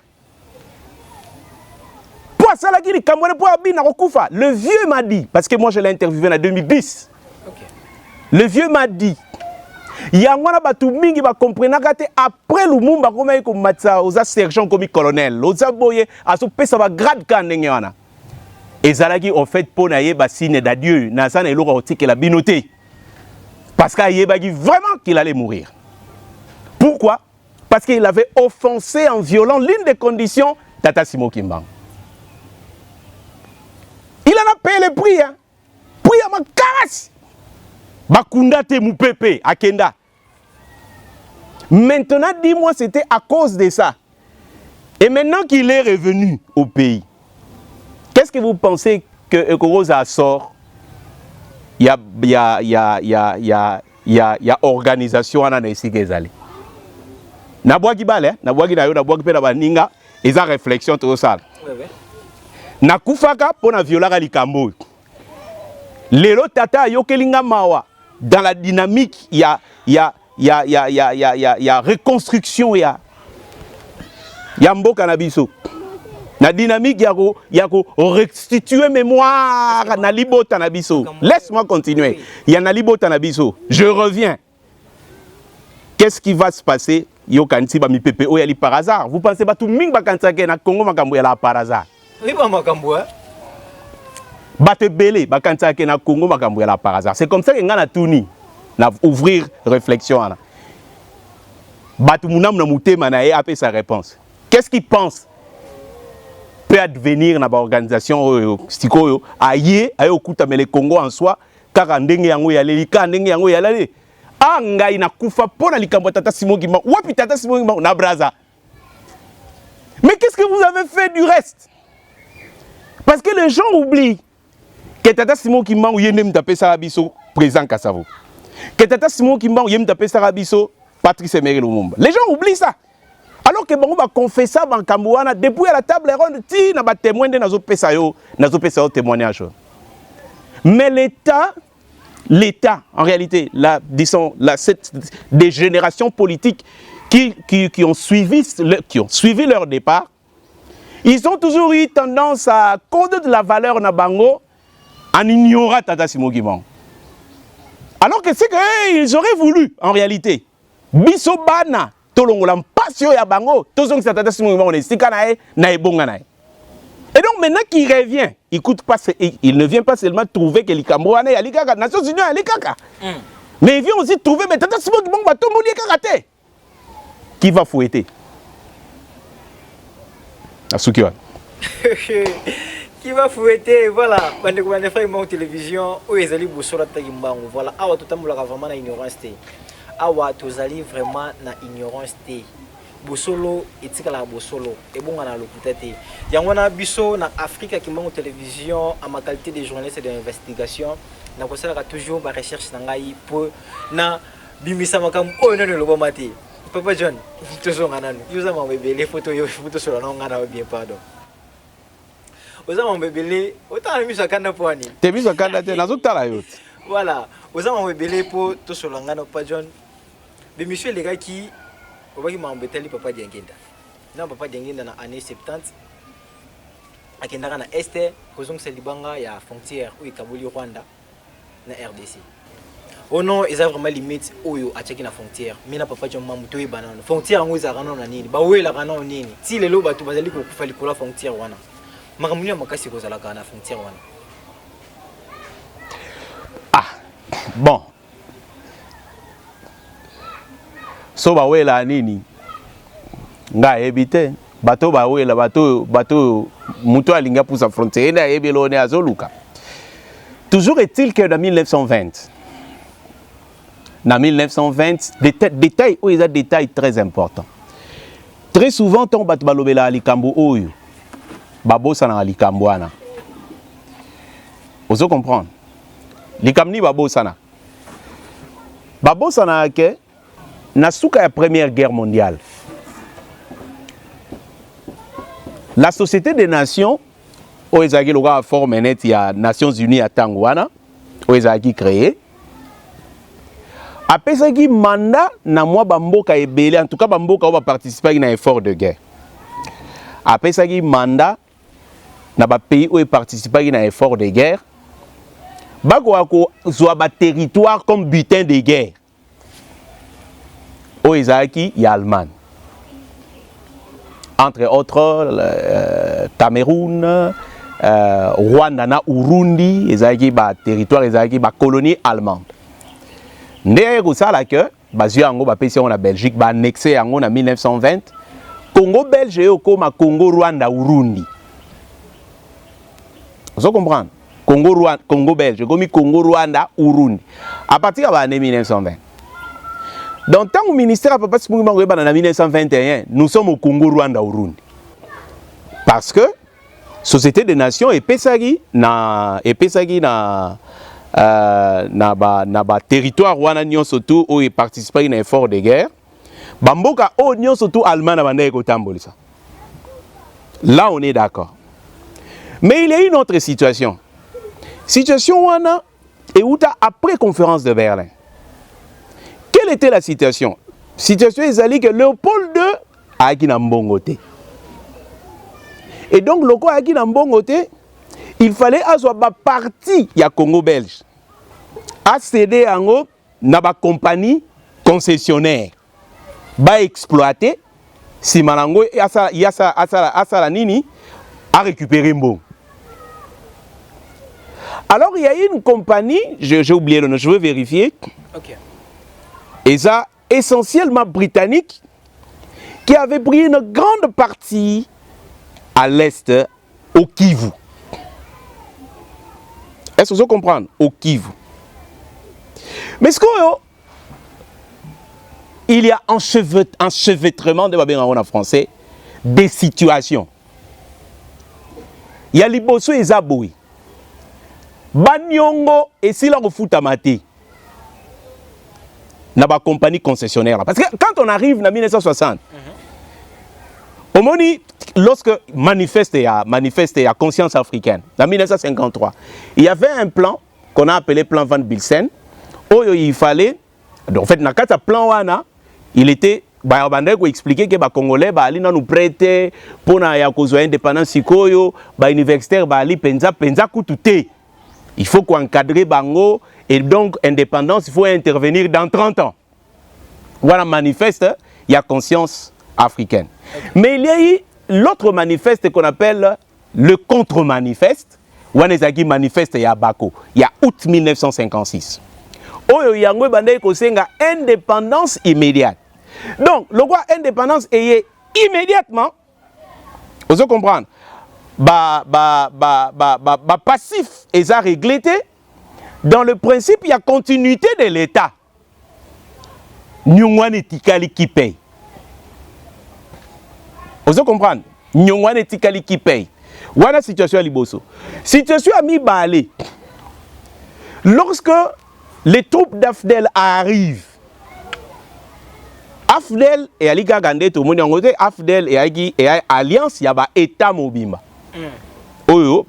Pour Salaki, li Kambouana pour Abi Narokufa. Le vieux m'a dit, parce que moi je l'ai interviewé en 2010. Okay. Le vieux m'a dit. Yangwana batu mingi ba comprendre kate après Lumumba comme ko matsa aux sergent comme colonel oza boye aso pesa ba grade ka ndenge wana ezalaki en fait pona yeba signe d'adieu na sana eloko otike la binoté parce qu'ayebaki vraiment qu'il allait mourir. Pourquoi? Parce qu'il avait offensé en violant l'une des conditions Tata Simon Kimbangu. Il en a payé le prix hein. Prix à ma casse. Bakunda te Moupepe, Akenda. Maintenant, dis-moi, c'était à cause de ça. Et maintenant qu'il est revenu au pays, qu'est-ce que vous pensez que Ekorosa sort? Il y a organisation à Nanesigezali. Nabwagi bale, nabwagi na yo, nabwagi pe na baninga, eza réflexion tout ça. Nakufaka pona violara likambo. Lelo tata yokelinga mawa. Dans la dynamique, il y a reconstruction, il y a mboka na biso. La dynamique, il y a restituer mémoire na libota na biso. Laisse-moi continuer. Il y a na libota na biso. Je reviens. Qu'est-ce qui va se passer? Yo kanti ba mi pepe o yali par hasard. Vous pensez pas tout ming ba kantsake na Congo makambo yala par hasard?
Oui ba makambo hein.
Bate belé, bakantake na Congo makambo ya la par hasard. C'est comme ça que ngana tuni na ouvrir réflexion ana. Batu munam na mutema na apé sa réponse. Qu'est-ce qu'il pense peut advenir na ba organisation stiko aye ayo kuta mais le Congo en soi kaka ndenge yango ya lelika ndenge yango ya lale. Ah ngai na kufa pona likambo Tata Simon Kimbangu. Wapi Tata Simon Kimbangu na Braza. Mais qu'est-ce que vous avez fait du reste? Parce que les gens oublient que Tata Simon Kimbangu yendem tapé Sarabiso président Kassavo. Que Tata Simon Kimbangu yendem tapé Sarabiso Patrice Emery Lumumba. Les gens oublient ça. Alors que Bango va confesser ça dans Kambouana depuis à la table ronde ti na ba témoin de nazo pesa yo témoignage. Mais l'État en réalité des générations politiques qui ont suivi leur départ, ils ont toujours eu tendance à coder de la valeur na bango en ignorant Tata Simon Kimbangu. Alors que c'est qu'ils auraient voulu, en réalité, biso bana, tolongola mpasio ya bango, tozong sa Tata Simon Kimbangu nesika na ebonga na. Et donc maintenant qu'il revient, il ne vient pas seulement trouver que likambo wana ya likaka, Nations Unies ya likaka. Mais il vient aussi trouver mais Tata Simon Kimbangu ba tomoli kakate. Qui va fouetter? Asukiwa.
Qui va fouetter, voilà, bandeko frère mon télévision où ils allaient boussola Kimbangu. Voilà, awa totambola vraiment na ignorance té. Awa tozali vraiment na ignorance té. Bosolo etikala bosolo et bon na lokuta té. Yangwana biso na Afrique Kimbangu télévision à ma qualité de journaliste d'investigation, na kosala toujours ba recherche na ngai pour na bimisa makam o no lo bomati. Papa John, toujours ngana. Yuza ma bébé les photos sur la ngana bien pardon. Oza mambebele autant na miso kanda poani
te miso kanda te nazotala yote
voilà oza mambebele po to solangana pa John be monsieur les gars qui obaki mambeteli papa Diengenda na papa Diengenda na année 70 akendaka na este kozongisa libanga ya frontière ou ikabuli Rwanda na RDC ono eza vraiment limite oyo acheki na frontière mina papa John mamuto e banana frontière ngo ezaka na nini ba wela kana nini ti lelo batu bazali ko kufa likola frontière wana makamunia makasi kozala kana frontière wana.
Ah bon so ba wela nini nga ebite bato ba wela bato muto alinga pour sa frontière na ebelone azoluka Toujours est-il que dans 1920, détail, où il y a des détails très importants. Très souvent, on bat balobela alikambo oyo, babosa na alikambo ana. Vous comprenez? Likamni babosa na. Babosa na ke na suka ya Première Guerre mondiale. La Société des Nations, où ils ont formé il y a Nations Unies à Tangwana, où ils ont créé. Après ça, il mandat na moi bamboka ebele, en tout cas bamboka va participer à un effort de guerre. Après ça, il mandat na ba pays où ils participent à un effort de guerre. Bagwako soit ba territoire comme butin de guerre. Où ils ont il y a Allemagne. Entre autres, Cameroun, Rwanda, na Urundi, ils ont ba territoire, ils ont ba colonie allemande. Ndeye kusala que bazio yango ba pesi on a Belgique ba annexé yango na 1920 Congo belge yo koma Congo Rwanda Urundi. Vous comprenez? Congo belge comme Congo Rwanda Urundi à partir de l'année 1920. Donc tant au ministère a pas en 1921 nous sommes au Congo Rwanda Urundi. Parce que Société des Nations et Pesagi na na territoire wana nyon surtout où il participe à un effort de guerre bamboka o nyon surtout allemand na banda ko tambolisa. Là on est d'accord. Mais il y a une autre situation wana et après conférence de Berlin. Quelle était la situation? Situation ezali que Léopold II a aki na mbongote. Et donc loko a aki na mbongote, il fallait avoir ba partie ya Congo belge a cédé en na ba compagnie concessionnaire ba exploiter si malango asa nini a récupérer mbongo. Alors il y a une compagnie, j'ai oublié le nom, je veux vérifier. OK. Et ça essentiellement britannique qui avait pris une grande partie à l'est au Kivu. Est-ce que vous comprenez? Au Kivu. Mais ce qu'il y a enchevêtrement de babé en français des situations. Il y a liboso et zaboui. Banyongo et si la refuta maté. N'a pas compagnie concessionnaire. Parce que quand on arrive en 1960, au moment lorsque manifeste à Conscience africaine, en 1953, il y avait un plan qu'on a appelé plan Van Bilsen, où il fallait, en fait, dans le plan wana, il était, il expliquait que les Congolais allaient nous prêter pour l'indépendance sikoyo, les universitaires allaient penza koutoute. Il faut encadrer bango et donc indépendance, il faut intervenir dans 30 ans. Voilà manifeste, il y a Conscience africaine. Okay. Mais il y a eu l'autre manifeste qu'on appelle le contre-manifeste, Wanezaki manifeste ya Bako, il y a août 1956. Oyo yango bandai kosenga indépendance immédiate. Donc, le roi indépendance est immédiatement, vous comprenez, passif et ça réglé. Dans le principe, il y a continuité de l'État. Nyongwane tikali qui paye. Vous comprenez? Nyongwane tikali qui paye. Voilà la situation à Liboso. Situation à Mibale. Lorsque les troupes d'Afdel arrivent, Afdel et Ali Gagande, tout le monde en côté, Afdel et Alliance, il y a un État Mobimba. Oyo,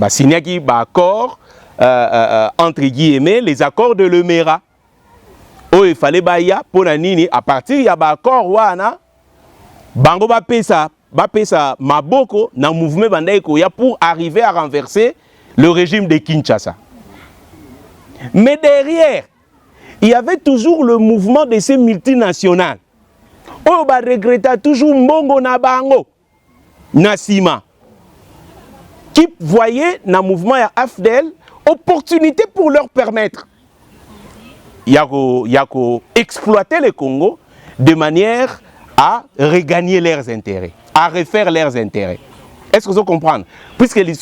signaki accord entre guillemets les accords de Lemera. Oh, il fallait baya pour nini à partir ya ba accord wana bango ba pesa maboko na mouvement bandaiko ya pour arriver à renverser le régime de Kinshasa. Mais derrière, il y avait toujours le mouvement de ces multinationales. Oh, ba regretta toujours mbongo na bango nasima. Qui voyaient dans le mouvement AFDEL opportunité pour leur permettre d'exploiter le Congo de manière à regagner leurs intérêts, à refaire leurs intérêts. Est-ce que vous comprenez? Puisque les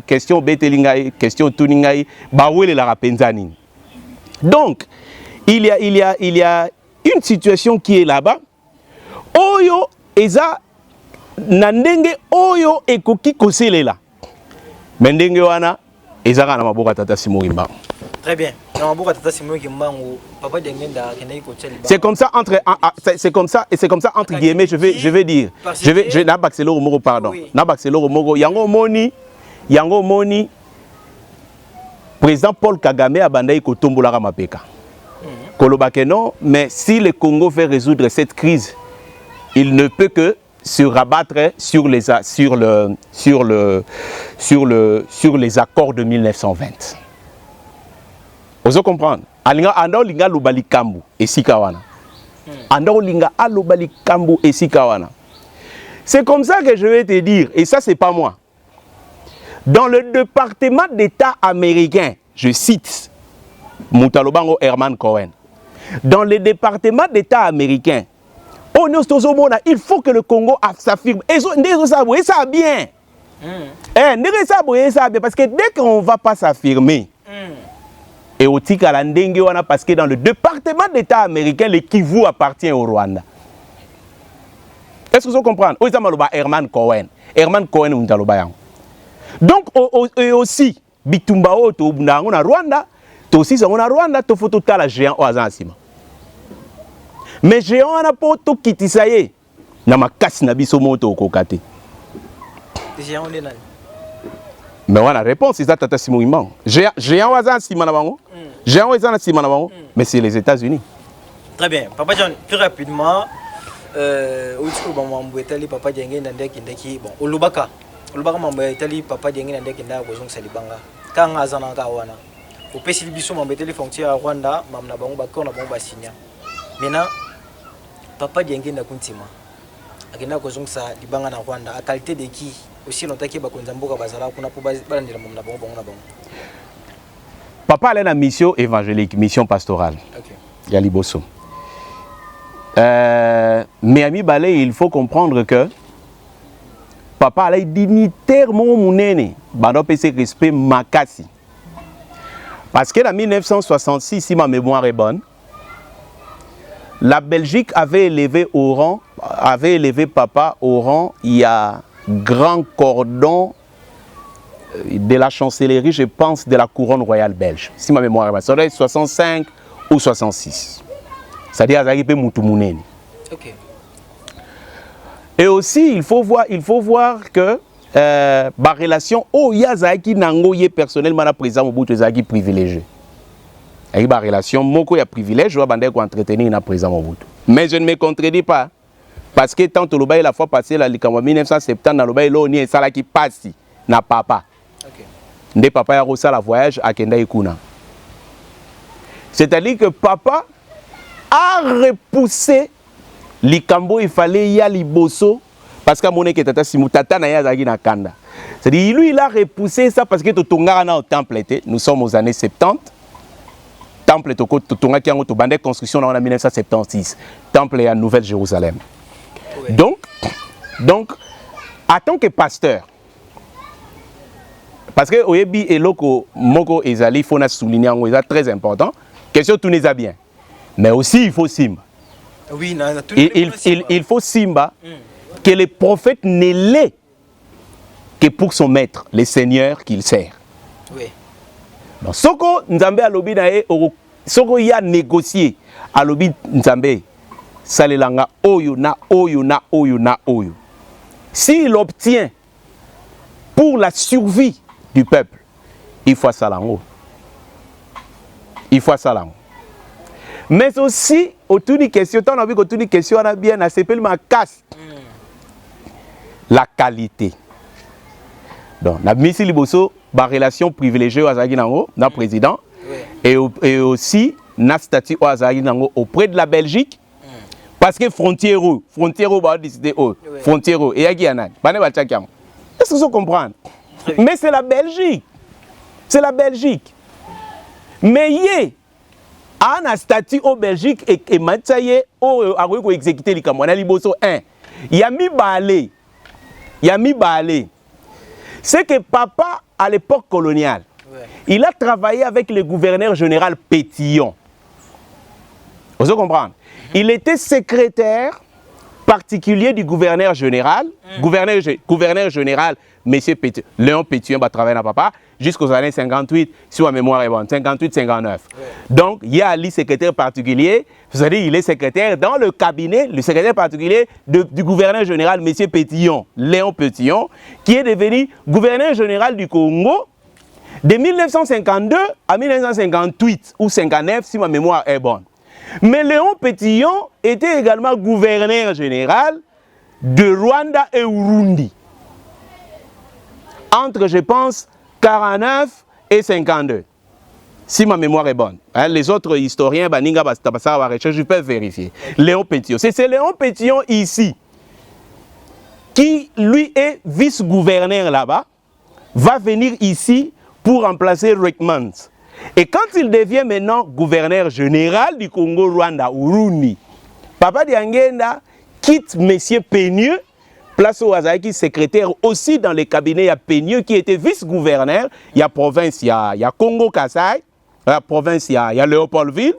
questions Betelingaï, questions Tuningaï, Bawele la rapenzani. Donc, il y a une situation qui est là-bas. Oyo eza nandenge oyo ekoki koselela. Mendenge wana eza kana maboka tata Simorimba.
Très bien.
C'est comme ça entre guillemets je vais dire. Je na baxelo moko pardon. Na baxelo moko yango moni président Paul Kagame a bandai ko tombola mapeka. Kolobake non, mais si le Congo veut résoudre cette crise, il ne peut que se rabattre sur les accords de 1920. Vous comprenez? Ando linga lobali kambu esikawana. Ando linga alobali kambu esikawana. C'est comme ça que je vais te dire, et ça c'est pas moi. Dans le département d'État américain, je cite Moutalobango Herman Cohen. Dans le département d'État américain, il faut que le Congo s'affirme. Et ça bien. Parce que dès qu'on ne va pas s'affirmer, et au parce que dans le département d'État américain, le Kivu appartient au Rwanda. Est-ce que vous comprenez? Herman Cohen. Herman Cohen, donc, aussi, Bitumba Oto, on a Rwanda, aussi, on a Rwanda, tu faut tout à géant au Azansima. Mais géant, on a pas tout qui t'essaye. Na ma casse na biso moto au kokate.
Géant, on est là.
Mais on a la réponse, c'est ça, Tata Simorimba. Géant au Azansima, géant au Azansima, mais c'est les États-Unis.
Très bien. Papa John, plus rapidement, Papa Djengé, bon, Olubaka. Olubaka mamba etali Papa Djengé Nandeki nda ko zonga libanga. Kanga azana ka wana. Au pesi biso mamba etali frontière à Rwanda, mamna bango bakona bango basinya. Maintenant, Papa Djengé Ndakuntima. Akenda ko zonga libanga na Rwanda, à qualité de qui aussi longtemps que bakonza mboka bazala kuna po balandela mamna bango na bango.
Papa a une mission évangélique, mission pastorale.
OK.
Yaliboso. Mais ami Balé, il faut comprendre que Papa a dignitairement mounene, bando pese respect makasi. Parce que en 1966, si ma mémoire est bonne, la Belgique avait élevé Papa au rang, il y a grand cordon de la chancellerie, je pense, de la couronne royale belge. Si ma mémoire est bonne, ça doit être 65 ou 66. C'est-à-dire Azaki pe mutu mounene.
OK. Et
aussi, il faut voir que ma relation au Yazaki nango ye personnellement la président Mobutu Zaki privilégié. Avec ma relation moko ya privilège, je vais bander ko entretenir na président Mobutu. Mais je ne me contredis pas parce que tant le bail la fois passée la likama 1970 na le bail lo ni sala qui passe na papa.
OK.
Ndé papa ya rosa la voyage à Kenda Ikuna. C'est-à-dire que papa a repoussé Likambo, il fallait y aller bosso parce que mon équipe tata simutata na yazagi na kanda. C'est-à-dire lui il a repoussé ça parce que totonga na au temple était. Nous sommes aux années 70. Temple toko totonga qui en to bande construction en 1976. Temple est à Nouvelle-Jérusalem. Ouais. Donc en tant que pasteur parce que oyebi eloko moko ezali fona souligner ngo est très important. Question tout n'est bien. Mais aussi il faut simba.
Oui,
il faut Simba que le prophète ne l'est que pour son maître, le Seigneur qu'il sert.
Oui.
Donc, Soko Nzambe alobi na e Soko ya négocié alobi Nzambe salelanga oyo na oyo na oyo na oyo. S'il obtient pour la survie du peuple, il faut salango. Il faut salango. Mais aussi, autour des questions, on a vu qu'autour des questions, on a bien accepté ma casse. La qualité. Donc, on a mis ici la relation privilégiée à Zaginango, notre président, et aussi notre statut à Zaginango auprès de la Belgique, parce que frontière, va décider, frontière, et à Guyana. Est-ce que vous comprenez? Mais c'est la Belgique. C'est la Belgique. Mais un statut au Belgique et Mathieu a exécuté les Camerounais liboso 1. Yami balé c'est que papa, à l'époque coloniale, il a travaillé avec le gouverneur général Pétillon. Vous comprenez? Il était secrétaire particulier du gouverneur général, gouverneur général, M. Léon Pétillon va travailler dans papa, jusqu'aux années 58, si ma mémoire est bonne, 58-59. Donc, il y a Ali, secrétaire particulier, vous savez, il est secrétaire dans le cabinet, le secrétaire particulier du gouverneur général, M. Pétillon, Léon Pétillon, qui est devenu gouverneur général du Congo de 1952 à 1958 ou 59, si ma mémoire est bonne. Mais Léon Pétillon était également gouverneur général de Rwanda et Urundi. Entre, je pense, 49 et 52. Si ma mémoire est bonne. Hein, les autres historiens, je peux vérifier. Léon Pétillon. C'est Léon Pétillon ici, qui lui est vice-gouverneur là-bas, va venir ici pour remplacer Rickmans. Et quand il devient maintenant gouverneur général du Congo, Rwanda, Urundi, Papa Diangenda quitte M. Peigneux, place au Azaki, secrétaire aussi dans les cabinets, il y a Peigneux qui était vice-gouverneur, il y a province, il y a Congo Kassai, la province, il y a Léopoldville.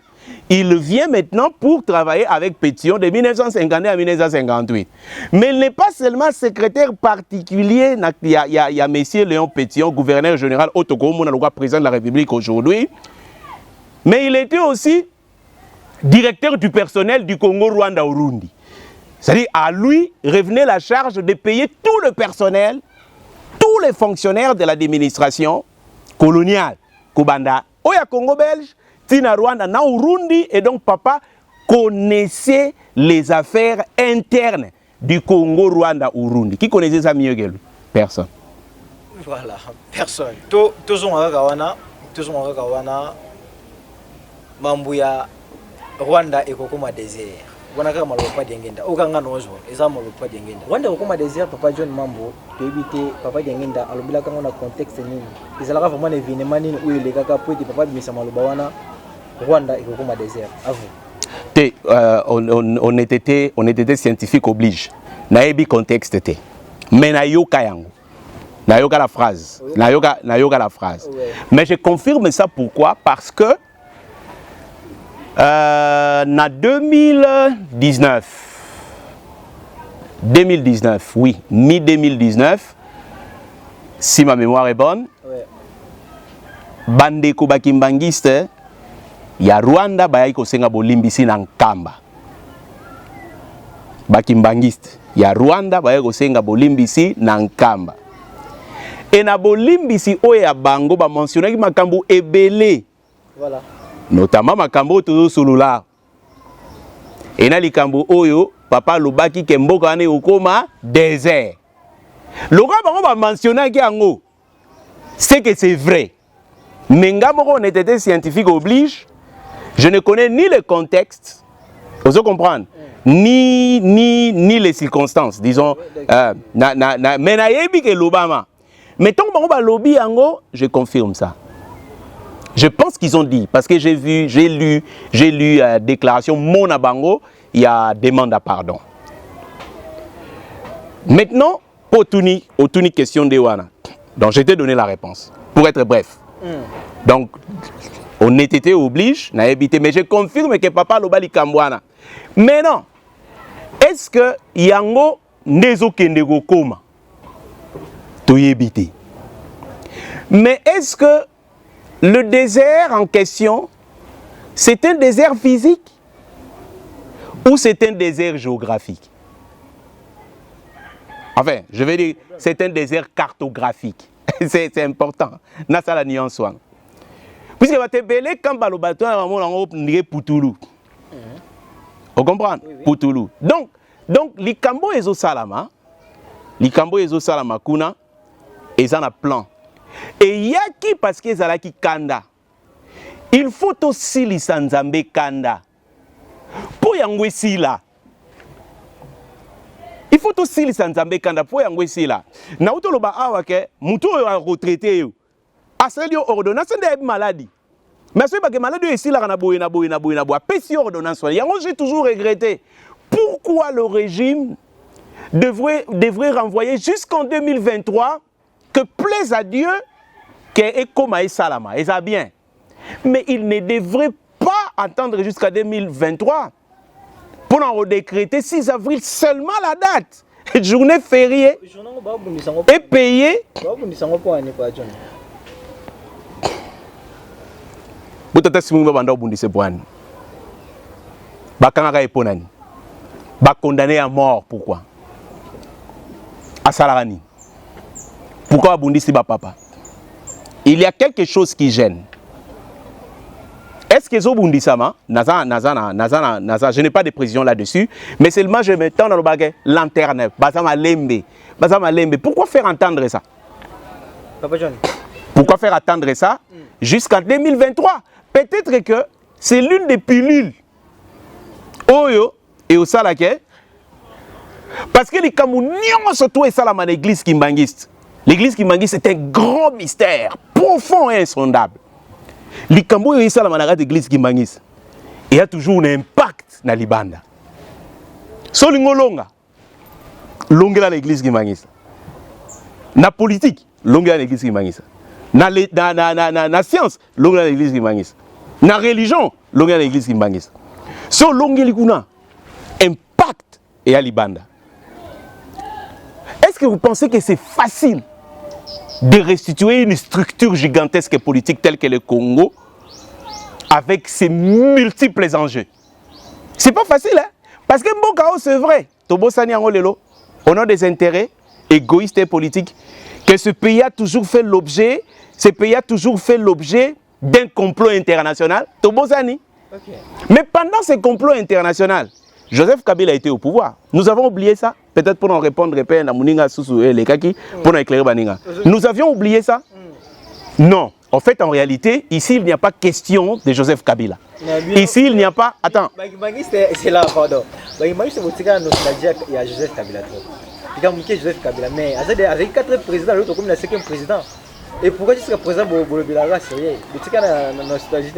Il vient maintenant pour travailler avec Pétillon de 1952 à 1958. Mais il n'est pas seulement secrétaire particulier, il y a M. Léon Pétillon, gouverneur général Otoko, président de la République aujourd'hui, mais il était aussi directeur du personnel du Congo, Rwanda, Urundi. C'est-à-dire, à lui revenait la charge de payer tout le personnel, tous les fonctionnaires de l'administration coloniale, Kubanda, Oya Congo belge, Tina Rwanda, na Urundi, et donc papa connaissait les affaires internes du Congo, Rwanda, Urundi. Qui connaissait ça mieux que lui? Personne.
Voilà, personne. Tous ont un Mambuya, Rwanda et Kokoma désert. Wanaka malopa diengenda. Okanga nozo, eza malopa diengenda. Rwanda Kokoma désert, papa John Mambo, tu éviter papa diengenda, alobila kanga na contexte nini. Ezalaka vraiment événement nini où il est kaka poeti papa bimisa maloba wana Rwanda et Kokoma désert. À vous.
Honnêteté scientifique oblige. Naebi contexte te. Mais nayoka yango. Nayoka la phrase. Nayoka la phrase. Mais je confirme ça pourquoi? Parce que en 2019, oui, mi-2019, si ma mémoire est bonne, Bandeko Bakimbangiste, il y a Rwanda, Bayako Senga Bolimbisi Nankamba. Bakimbangiste, il y a Rwanda, Bayako Senga Bolimbisi Nankamba. Et na Bolimbisi, Oya Bango, ba mentionné qui Makambo ebele.
Voilà.
Notamment Makambo toujours Sulula. Et na likambo oyo papa lobaki kemboka ane okoma désert. Loka bango ba mentionner ki ango. C'est que c'est vrai. Mais ngamo honnêteté scientifique oblige, je ne connais ni le contexte, vous comprenez, ni les circonstances, disons mais na yebi ke lobama. Mais tant bango ba lobby ango, je confirme ça. Je pense qu'ils ont dit, parce que j'ai lu déclaration Mona Bango, il y a demande à pardon. Maintenant, pour Tuni question de Wana. Donc, je t'ai donné la réponse, pour être bref. Donc, honnêteté oblige, n'a évité, mais je confirme que papa Lobali Kambwana. Mais non, est-ce que Yango Nezo Kendego Koma? To éviter. Mais est-ce que le désert en question, c'est un désert physique ou c'est un désert géographique? Enfin, je vais dire, c'est un désert cartographique. C'est important. Nasa la nuance. Puisque va te belé quand le bateau est Poutoulou. Vous comprenez? Poutoulou. Donc, Likambo Ezo Salama, Kuna, ils en a plein. Et yaki parce que zalaki kanda. Il faut aussi li sanzambe kanda. Pour yangwe sila. Il faut aussi li sanzambe kanda pour yangwe sila. Na uto loba awa ke muto yo a retraité yo. Asali yo ordonnance de maladie. Mais ce que maladie est sila na boye. Pesi ordonnance. Yango j'ai toujours regretté. Pourquoi le régime devrait renvoyer jusqu'en 2023 que plaise à Dieu, que est comme Salama, et ça bien. Mais il ne devrait pas attendre jusqu'à 2023 pour en redécréter 6 avril seulement la date. Journée fériée et payée. Botata simunga banda obundise bwana. Bakanga eponani. Ba condamné à mort pourquoi? À Salarani. Pourquoi abundisi ba papa? Il y a quelque chose qui gêne. Est-ce que Zobundisama, je n'ai pas de précision là-dessus, mais seulement je me tends dans le baguette, lanterne, Bazama Lembe. Pourquoi faire entendre ça?
Papa John.
Pourquoi faire attendre ça jusqu'en 2023? Peut-être que c'est l'une des pilules. Oyo et au salake. Parce que les Camerounais surtout et Salama l'église kimbangiste. L'église kimbangiste est un grand mystère, profond et insondable. Les Camerounais et Salama l'église kimbangiste. Il y a toujours un impact dans les bandes. Solingo longa. Longa l'église kimbangiste. Na politique, longa l'église kimbangiste. Na science, longa l'église kimbangiste. Na religion, longa l'église kimbangiste. So longa likuna impact et alibanda. Est-ce que vous pensez que c'est facile de restituer une structure gigantesque politique telle que le Congo avec ses multiples enjeux? C'est pas facile, hein? Parce que bon chaos, c'est vrai. Tobosani Angolelo, on a des intérêts égoïstes et politiques que ce pays a toujours fait l'objet, d'un complot international. Tobosani. Okay. Mais pendant ce complot international, Joseph Kabila a été au pouvoir. Nous avons oublié ça. Peut-être pour en répondre, pour éclairer Baninga. Nous avions oublié ça? Non. En fait, en réalité, ici, il n'y a pas question de Joseph Kabila. Ici, il n'y a pas... Attends.
C'est là, pardon. Il y a Joseph Kabila. Il y a Joseph Kabila. Mais avec 4 présidents, l'autre comme le 5e président. Et pourquoi jusqu'à présent, Bolobilaga, c'est rien.
Est-ce que vous avez une nostalgie?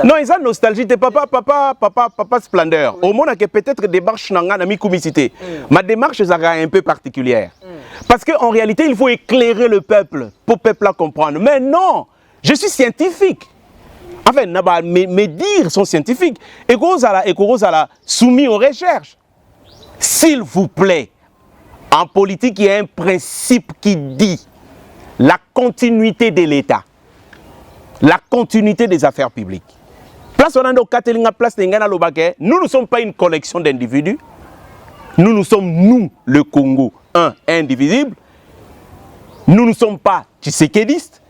Non, ils ont nostalgie. Papa Splendeur. Au monde, peut-être des démarches n'a mis comicité. Ma démarche est un peu particulière. Parce qu'en réalité, il faut éclairer le peuple pour le peuple comprendre. Mais non, je suis scientifique. Enfin, mes dires sont scientifiques. Et que soumis aux recherches. S'il vous plaît. En politique, il y a un principe qui dit la continuité de l'État, la continuité des affaires publiques. Nous ne sommes pas une collection d'individus. Nous sommes, nous, le Congo, indivisible. Nous ne sommes pas tshisekédistes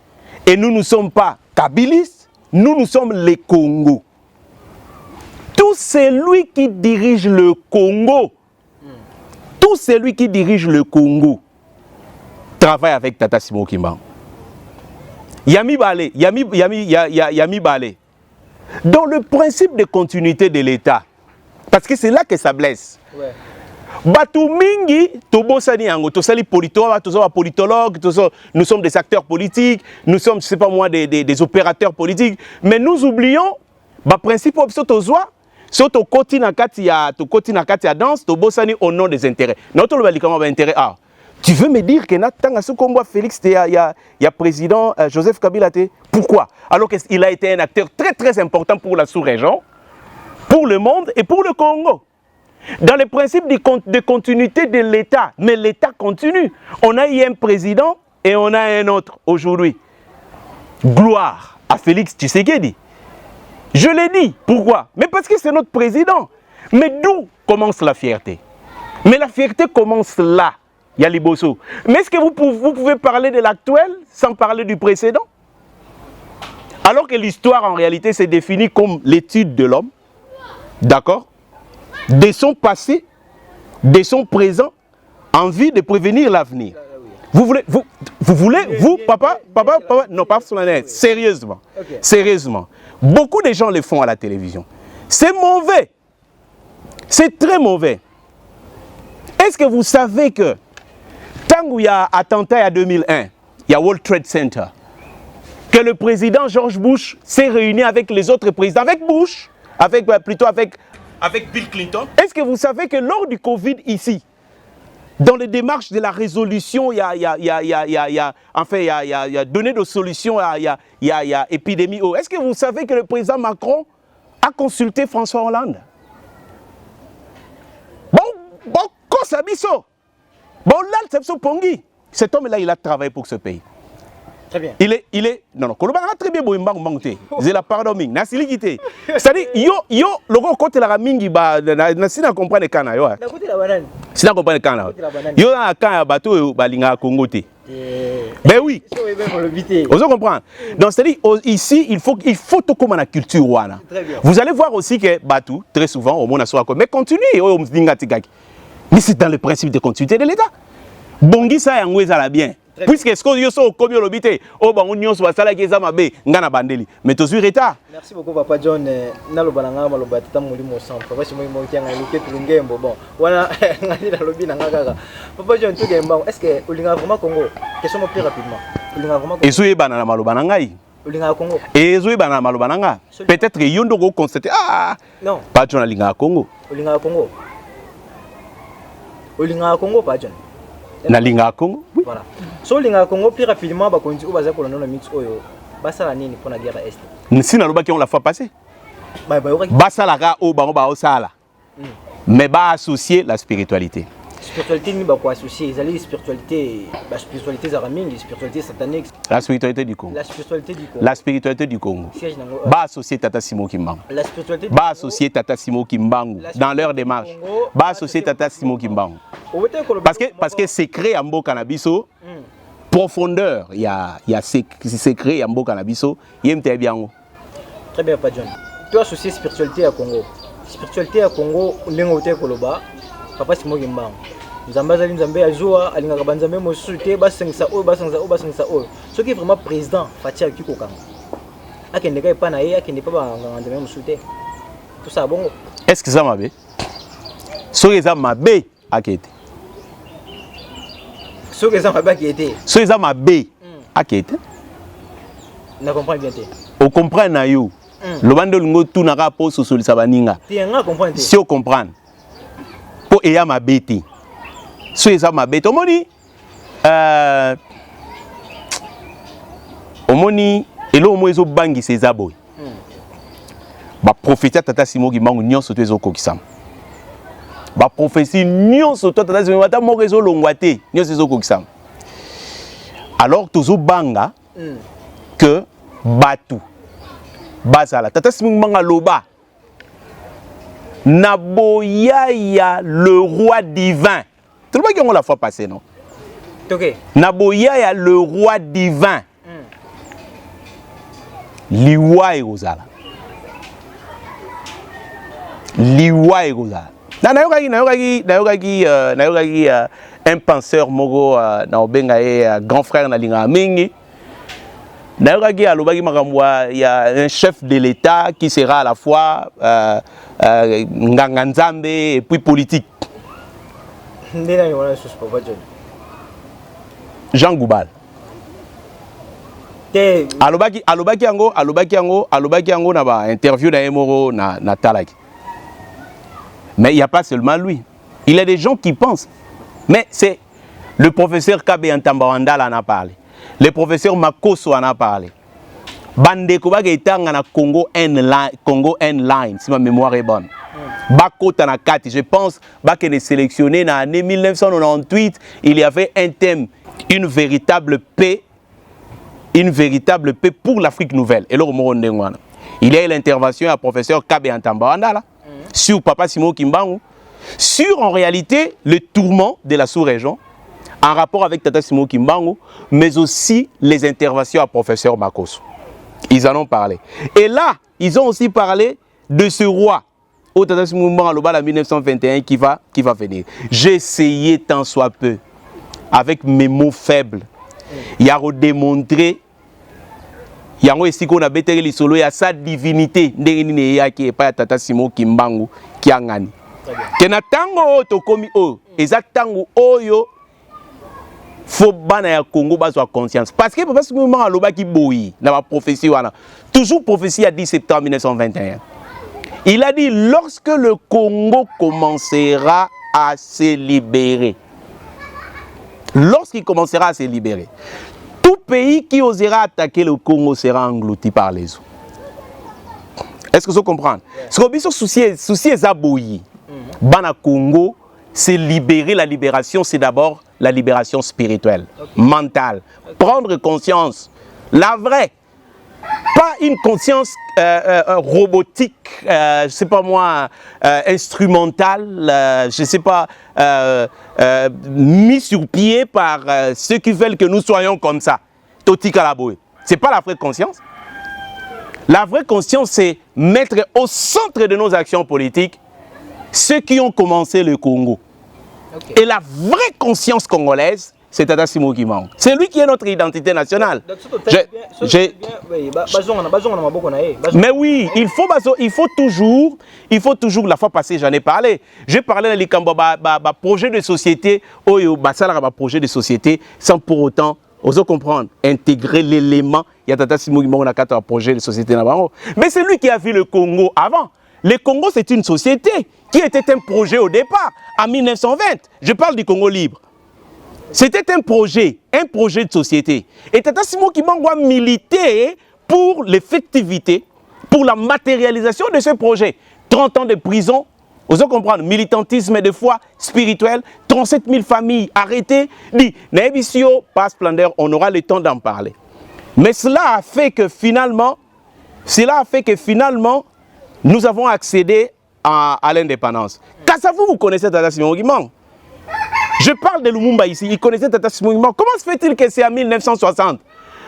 et nous ne sommes pas kabylistes. Nous sommes les Congos. Tout celui qui dirige le Congo, tout celui qui dirige le Congo travaille avec Tata Simon Kimbangu. Yami Balé. Dans le principe de continuité de l'État, parce que c'est là que ça blesse. Ouais. Batu mingi, tobosani yango, tosali politologue, nous sommes des acteurs politiques, nous sommes, je sais pas moi, des opérateurs politiques, mais nous oublions, le principe obsotozwa. Si tu continues à danse, tu bosses au nom des intérêts. Ah, tu veux me dire que Nathan Asukombo Félix, il y a président Joseph Kabila. Pourquoi? Alors qu'il a été un acteur très très important pour la sous-région, pour le monde et pour le Congo. Dans le principe de continuité de l'État, mais l'État continue. On a eu un président et on a un autre aujourd'hui. Gloire à Félix Tshisekedi. Je l'ai dit. Pourquoi? Mais parce que c'est notre président. Mais d'où commence la fierté? Mais la fierté commence là, Yaliboso. Mais est-ce que vous pouvez parler de l'actuel sans parler du précédent? Alors que l'histoire, en réalité, s'est définie comme l'étude de l'homme, d'accord? De son passé, de son présent, en vue de prévenir l'avenir. Vous voulez, papa, non, pas solennel, sérieusement, okay. Sérieusement. Beaucoup de gens le font à la télévision. C'est mauvais. C'est très mauvais. Est-ce que vous savez que tant qu'il y a attentat en 2001, il y a World Trade Center, que le président George Bush s'est réuni avec les autres présidents, avec Bush, avec Bill Clinton. Est-ce que vous savez que lors du Covid ici, dans les démarches de la résolution, il y a donné de solutions, il y a épidémie. Est-ce que vous savez que le président Macron a consulté François Hollande? Bon, Kosabiso. Bon, là, c'est Pongi. Cet homme-là, il a travaillé pour ce pays.
Très bien.
Il est non, très bien, c'est la pardon, c'est-à-dire, yo, le gros côté la mingi, si on comprend les canards, si on comprend les canards, yo, un can bateau, balinga Congo. Ben oui, vous comprenez. Donc, c'est-à-dire, ici, il faut tout comme la culture. Vous allez voir aussi que Batou, très souvent, au monde soit mais continuez, mais c'est dans le principe de continuité de l'État. Bongi, ça, y a bien. Puisque ce que vous avez commis au bité, on y a ça qui est amabé, ngana bandeli. Mais tu es retard.
Merci beaucoup, Papa John. Nalo bananga malobata mulimo sample. Papa si moi qui a loupé tout le game bon. Voilà, ngani la lobby nanga. Papa John tout game bon. Est-ce que Olinga vraiment Congo? Question plus rapidement. Olinga vraiment Congo. Ezoué banana malobananga yi. Olinga Congo. Ezoué banana malobananga. Peut-être yondo go constater non. Pas John Olinga Congo. Olinga Congo. Olinga Congo pas John. Na linga Congo. Oui. Voilà. So linga Congo plus rapidement ba konzi obaza ko na mix oyo. Basala nini pour la guerre est. Si na loba qui on la fois passé. Basala ga o ba ba osala. Mais ba associer la spiritualité. Spiritualité ni ba ko associer, ils allaient spiritualité, ba spiritualité zaramingi, spiritualité satanique. La spiritualité du Congo. La spiritualité du Congo. La spiritualité du Congo. Ba associer Tata Simo Kimbangu. La spiritualité. Ba associer Tata Simo Kimbangu dans leur démarche. Ba associer Tata Simo Kimbangu. Parce que secret en beau cannabiso, profondeur, il y a secret en beau cannabiso, il y a bien. Très bien, Pas John. Tu as associé spiritualité à Congo. Spiritualité à Congo, on est au Koloba, Papa Simo Kimbangu. Nzambaza Nzambe Azoa, Alinga Banzambe Mosuté, Basengsa O, Basengsa O, Basengsa O. Ce qui est vraiment président, Fatia Kikokang. A qui n'est pas naïe, a qui n'est pas Banzambe Mosuté. Tout ça, bon. Est-ce que ça m'a bé? Ce que ça m'a bé, à qui était? Ce que ça m'a bé, qui était? Ce que ça m'a bé, à qui était? On comprend bien. On comprend, Nayo. Le bande de tout n'a pas pour sur le sabaninga. Si on comprend, pour ayant ma bête, si ça m'a bête, au moni, et là au moins ils ont bangi ces abois. Bah prophétie Tata Simo Kimbangu nyon soto ezo kokisam. Bah prophétie nyon soto Tata Simo Kimbangu mo réseau longwate nyon ezo kokisam. Alors tozo banga que Batou Basala Tata Simo Kimbangu loba Naboyaya le roi divin. Tout le monde qui on la fois passé non? OK. Naboyaya le roi divin. Liwa Erozala. Liwa Erozala. Nayogaki un penseur mogo na obenga grand frère na linga mingi. Nayogaki alobaki makamwa il y a un chef de l'État qui sera à la fois nganga nzambe et puis politique. Jean Goubal. Alobaki yango na ba interview na Emoro na Talaki. Mais il n'y a pas seulement lui. Il y a des gens qui pensent. Mais c'est le professeur Kabe Antambarandal en a parlé. Le professeur Makoso en a parlé. Bandeko Bagetanga na Congo N-Line, si ma mémoire est bonne. Bako Tanakati, je pense qu'il est sélectionné en 1998. Il y avait un thème, une véritable paix pour l'Afrique nouvelle. Et là, il y a eu l'intervention du professeur Kabe Antambarandala sur Papa Simo Kimbangu, sur en réalité le tourment de la sous-région en rapport avec Tata Simo Kimbangu, mais aussi les interventions à professeur Makoso. Ils en ont parlé. Et là, ils ont aussi parlé de ce roi au Tata Simo Kimbangu en 1921 qui va venir. J'ai essayé tant soit peu, avec mes mots faibles, il y a redémontré. Il y a aussi qu'on a bété les solos, il y a sa divinité qui est pas Tata Simo Kimbangu qui a gagné. Kena tango to komi o, exactango oyo faut bana ya Congo bazwa conscience parce que Papa Simo Kimbangu aloba ki boyi na ba prophétie wana. Toujours prophétie à 10 septembre 1921. Il a dit lorsque le Congo commencera à se libérer.
lorsqu'il commencera à se libérer, tout pays qui osera attaquer le Congo sera englouti par les eaux. Est-ce que vous comprenez? Ce que vous souci est abouillé. Bana Congo, c'est libérer. La libération, c'est d'abord la libération spirituelle, mentale. Prendre conscience, la vraie. Pas une conscience robotique, je sais pas moi, instrumentale, je sais pas, mis sur pied par ceux qui veulent que nous soyons comme ça. Totika Laboé. C'est pas la vraie conscience. La vraie conscience, c'est mettre au centre de nos actions politiques ceux qui ont commencé le Congo. Okay. Et la vraie conscience congolaise, c'est Tata Simon qui manque. C'est lui qui est notre identité nationale. Mais oui, il faut toujours, la fois passée, j'en ai parlé. J'ai parlé de projet de société, projet de société, sans pour autant, osons comprendre, intégrer l'élément. Il y a Tata Simon qui manque dans un projet de société. Mais c'est lui qui a vu le Congo avant. Le Congo, c'est une société qui était un projet au départ, en 1920. Je parle du Congo libre. C'était un projet de société. Et Tata Simon Kimbangu a milité pour l'effectivité, pour la matérialisation de ce projet. 30 ans de prison, vous allez comprendre, militantisme de foi spirituelle, 37 000 familles arrêtées. Dit, Naebisio, pas splendeur, on aura le temps d'en parler. Mais cela a fait que finalement, nous avons accédé à l'indépendance. Kassavou, vous connaissez Tata Simon Kimbangu? Je parle de Lumumba ici, il connaissait Tata Simon Kimbangu. Comment se fait-il que c'est en 1960?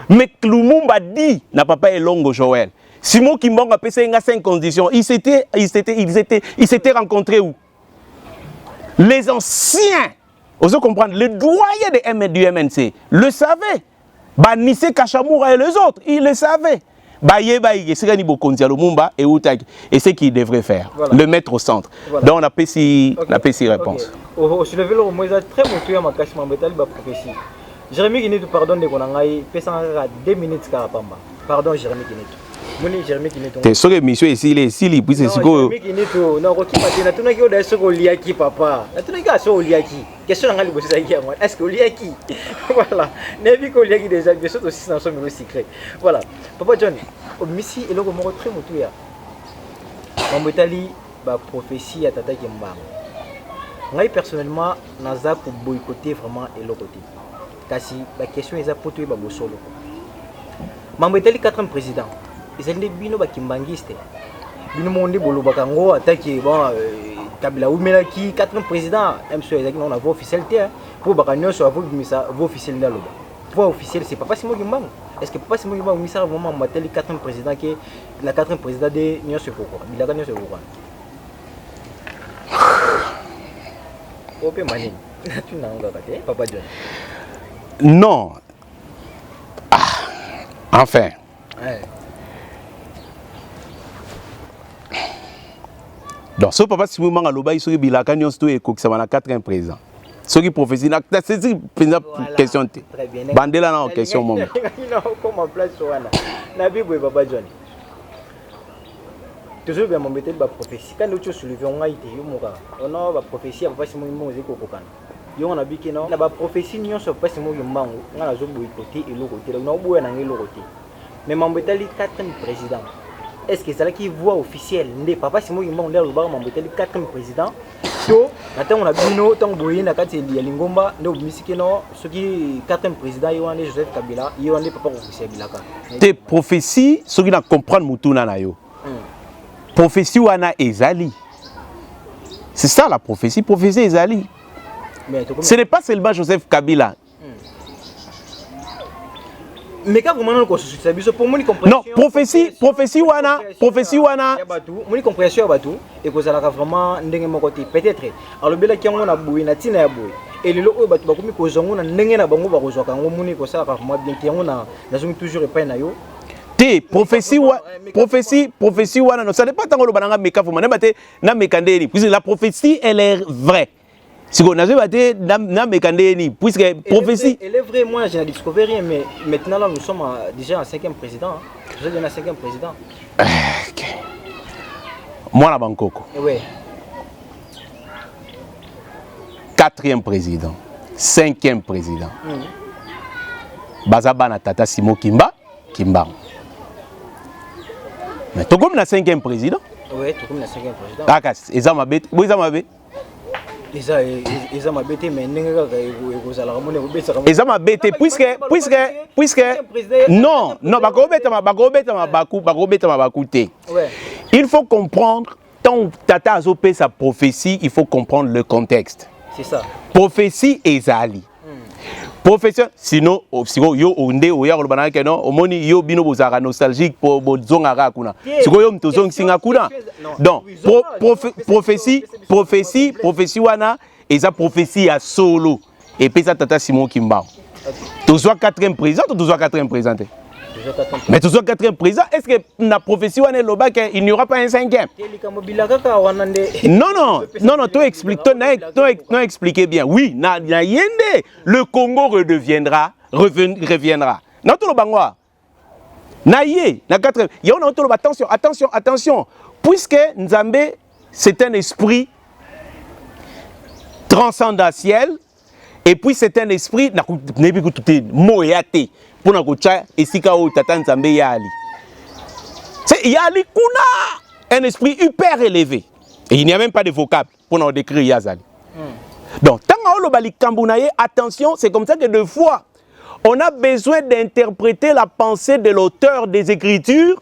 Mais Lumumba dit, n'a pas Elongo Joël. Simon Kimbangu a passé 5 conditions. Ils s'étaient rencontrés où? Les anciens, vous comprenez, le doyen du MNC le savait. Nissé Kachamoura et les autres, ils le savaient. Et c'est ce qu'il devrait faire, voilà. Le mettre au centre. Voilà. Donc on a fait si réponse.
Jérémy Kinetou, pardon, de Konangaï, pesa 2 minutes Karapamba. Pardon, Jérémy Kinetou. Moni Jérémy Kinetou.
T'es sûr que monsieur ici, il est ici, il puisse se
go. Jérémy Kinetou, non, Roki Matina, tu n'as qu'au dessus au liaki, papa. Tu n'as qu'à au liaki. Question à l'album, c'est à moi. Est-ce qu'au liaki? Voilà. N'est-ce qu'au liaki déjà, bien sûr, aussi dans son numéro secret. Voilà. Papa John, au Missi, et là, on me retrouve tout ya. Mon métalli, ma prophétie à Tata Kimbangu. Moi, personnellement, Naza pour boycotter vraiment et l'autre côté. Kasi la question est à poter ba solo. Mambetali 4e président. Ils ont des bino ba kimbangiste. Bino monde bolo bakango attaquer bon Kabila Oumelaki 4e président. Même si on a voix officialité pour bakanyo so avo bimisa voix officielle ndalo. Voix officielle c'est Papa Simon Kimbangu. Est-ce que Papa Simon Kimbangu misa vraiment Mambetali 4e président qui est la 4e président de Nyon Sekoko. Bilaka Nyon Sekoko. Opé Manin. Tu n'as pas gâté Papa John.
Non. Ah, enfin. Ouais. Donc, ce papa, si vous m'en allez, il serait bien quand on est que ça va 4e président. Ce qui prophétie, c'est une question. Bandela na question moment.
Comment place Soana. Nabi boy Papa John. Toujours bien m'embêter de la prophétie. Quand nous soulever on a été yomora. On a la prophétie Papa Simon Kimbangu kokokana. Yo on a vu que non la prophétie n'y sont pas Simon Kimbangu on a zo boycotter et l'autre côté on a boya na l'autre côté mais Mambetali 4e président est-ce que c'est là qui voix officielle ndé Papa Simon Kimbangu ndé loba Mambetali 4e président to attends on a bino tant boyer na kati ya Lingomba ndo misiki no ce qui 4e président yo ande Joseph Kabila yo ande Papa officiel bilaka
tes prophéties ce qui na comprendre mutuna na yo prophétie wana ezali c'est ça la prophétie ezali. Ce n'est pas seulement Joseph Kabila.
Mais quand vous m'en avez pour moi,
non, prophétie wana.
Mon compréhension à Batou, et que ça a vraiment mon côté. Peut-être. Alors, le bel qui a boué, na tina ya boué. Et le lot où Batou Bakoumi, que on a n'engagé na bango barozo, quand on mouné que ça a vraiment bien qui on a, nous toujours pas na yo.
Prophétie wana, non, ça n'est pas tant que le bananga meka, vous m'en avez na mekandéri. Puisque la prophétie, elle est vraie. Si vous n'avez pas de puisque prophétie.
Elle est vraie, moi je n'ai découvert rien, mais maintenant là nous sommes déjà en 5e président. Je suis en 5e président.
Moi la Bangkoko.
Oui.
4e président. 5e président. Bazaba na Tata Simo Kimbangu. Mais tu comme na 5e président?
Oui, tu comme na 5e président.
Ah, ils ont ma bête. Ils ont ma bête.
Ils ont ma bête, mais
ils ont ma bête puisque non, il faut comprendre tant Tata Azopé sa prophétie, il faut comprendre le contexte.
C'est ça.
Prophétie et Zali. Professeur, sinon, yo onde oya kolobana ke non, omoni yo bino bozara nostalgique pour bozongara kuna. Siko yo mtozong singa kuna. Donc, prophétie wana, eza prophétie à solo. Et puis ça Tata Simon Kimbangu. Toujours 4e président ou toujours 4e président? Mais toujours 4e président, est-ce que la prophétie wana loba qu'il n'y aura pas un 5e? Non, tu expliquez bien. Oui, na yende, le Congo reviendra. Non, tout le bangwa. Na yé, na 4e. Attention. Puisque Nzambe, c'est un esprit transcendentiel, et puis c'est un esprit, pour un esprit hyper élevé. Et il n'y a même pas de vocable pour nous décrire Yazali. Donc, attention, c'est comme ça que deux fois, on a besoin d'interpréter la pensée de l'auteur des Écritures,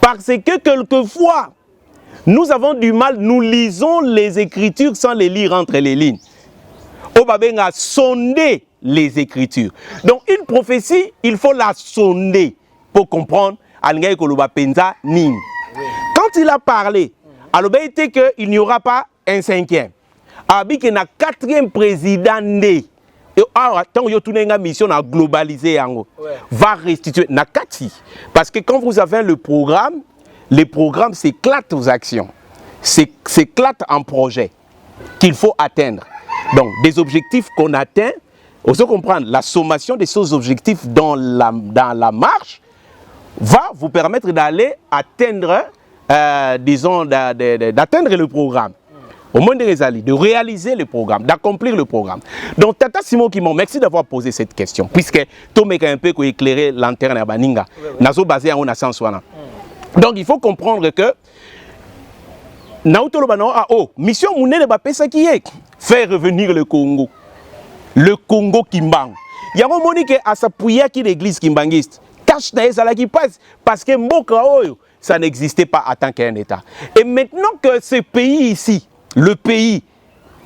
parce que quelquefois, nous avons du mal, nous lisons les Écritures sans les lire entre les lignes. On va bien sonder les Écritures. Donc une prophétie, il faut la sonder pour comprendre. Quand il a parlé, alors il était qu'il n'y aura pas un 5e. Il y a un 4e président né. Tant que vous avez mission à globaliser, va restituer. Parce que quand vous avez le programme s'éclatent aux actions, s'éclatent en projets qu'il faut atteindre. Donc, des objectifs qu'on atteint, vous comprendre, la sommation de ces objectifs dans la marche va vous permettre d'aller atteindre, d'atteindre le programme. Au monde des alliés, de réaliser le programme, d'accomplir le programme. Donc, Tata Simon Kimbangu, merci d'avoir posé cette question, puisque tout le monde a un peu éclairé l'antenne à Baninga. Nous basé en sens. Donc, il faut comprendre que mission Mounene Bapesa qui est faire revenir le Congo. Le Congo Kimbangu. Il y a un moment qui a s'appuyer qui l'église kimbanguiste. Tâche na qui passe parce que Mboka Oyo, ça n'existait pas en tant qu'un État. Et maintenant que ce pays ici, le pays,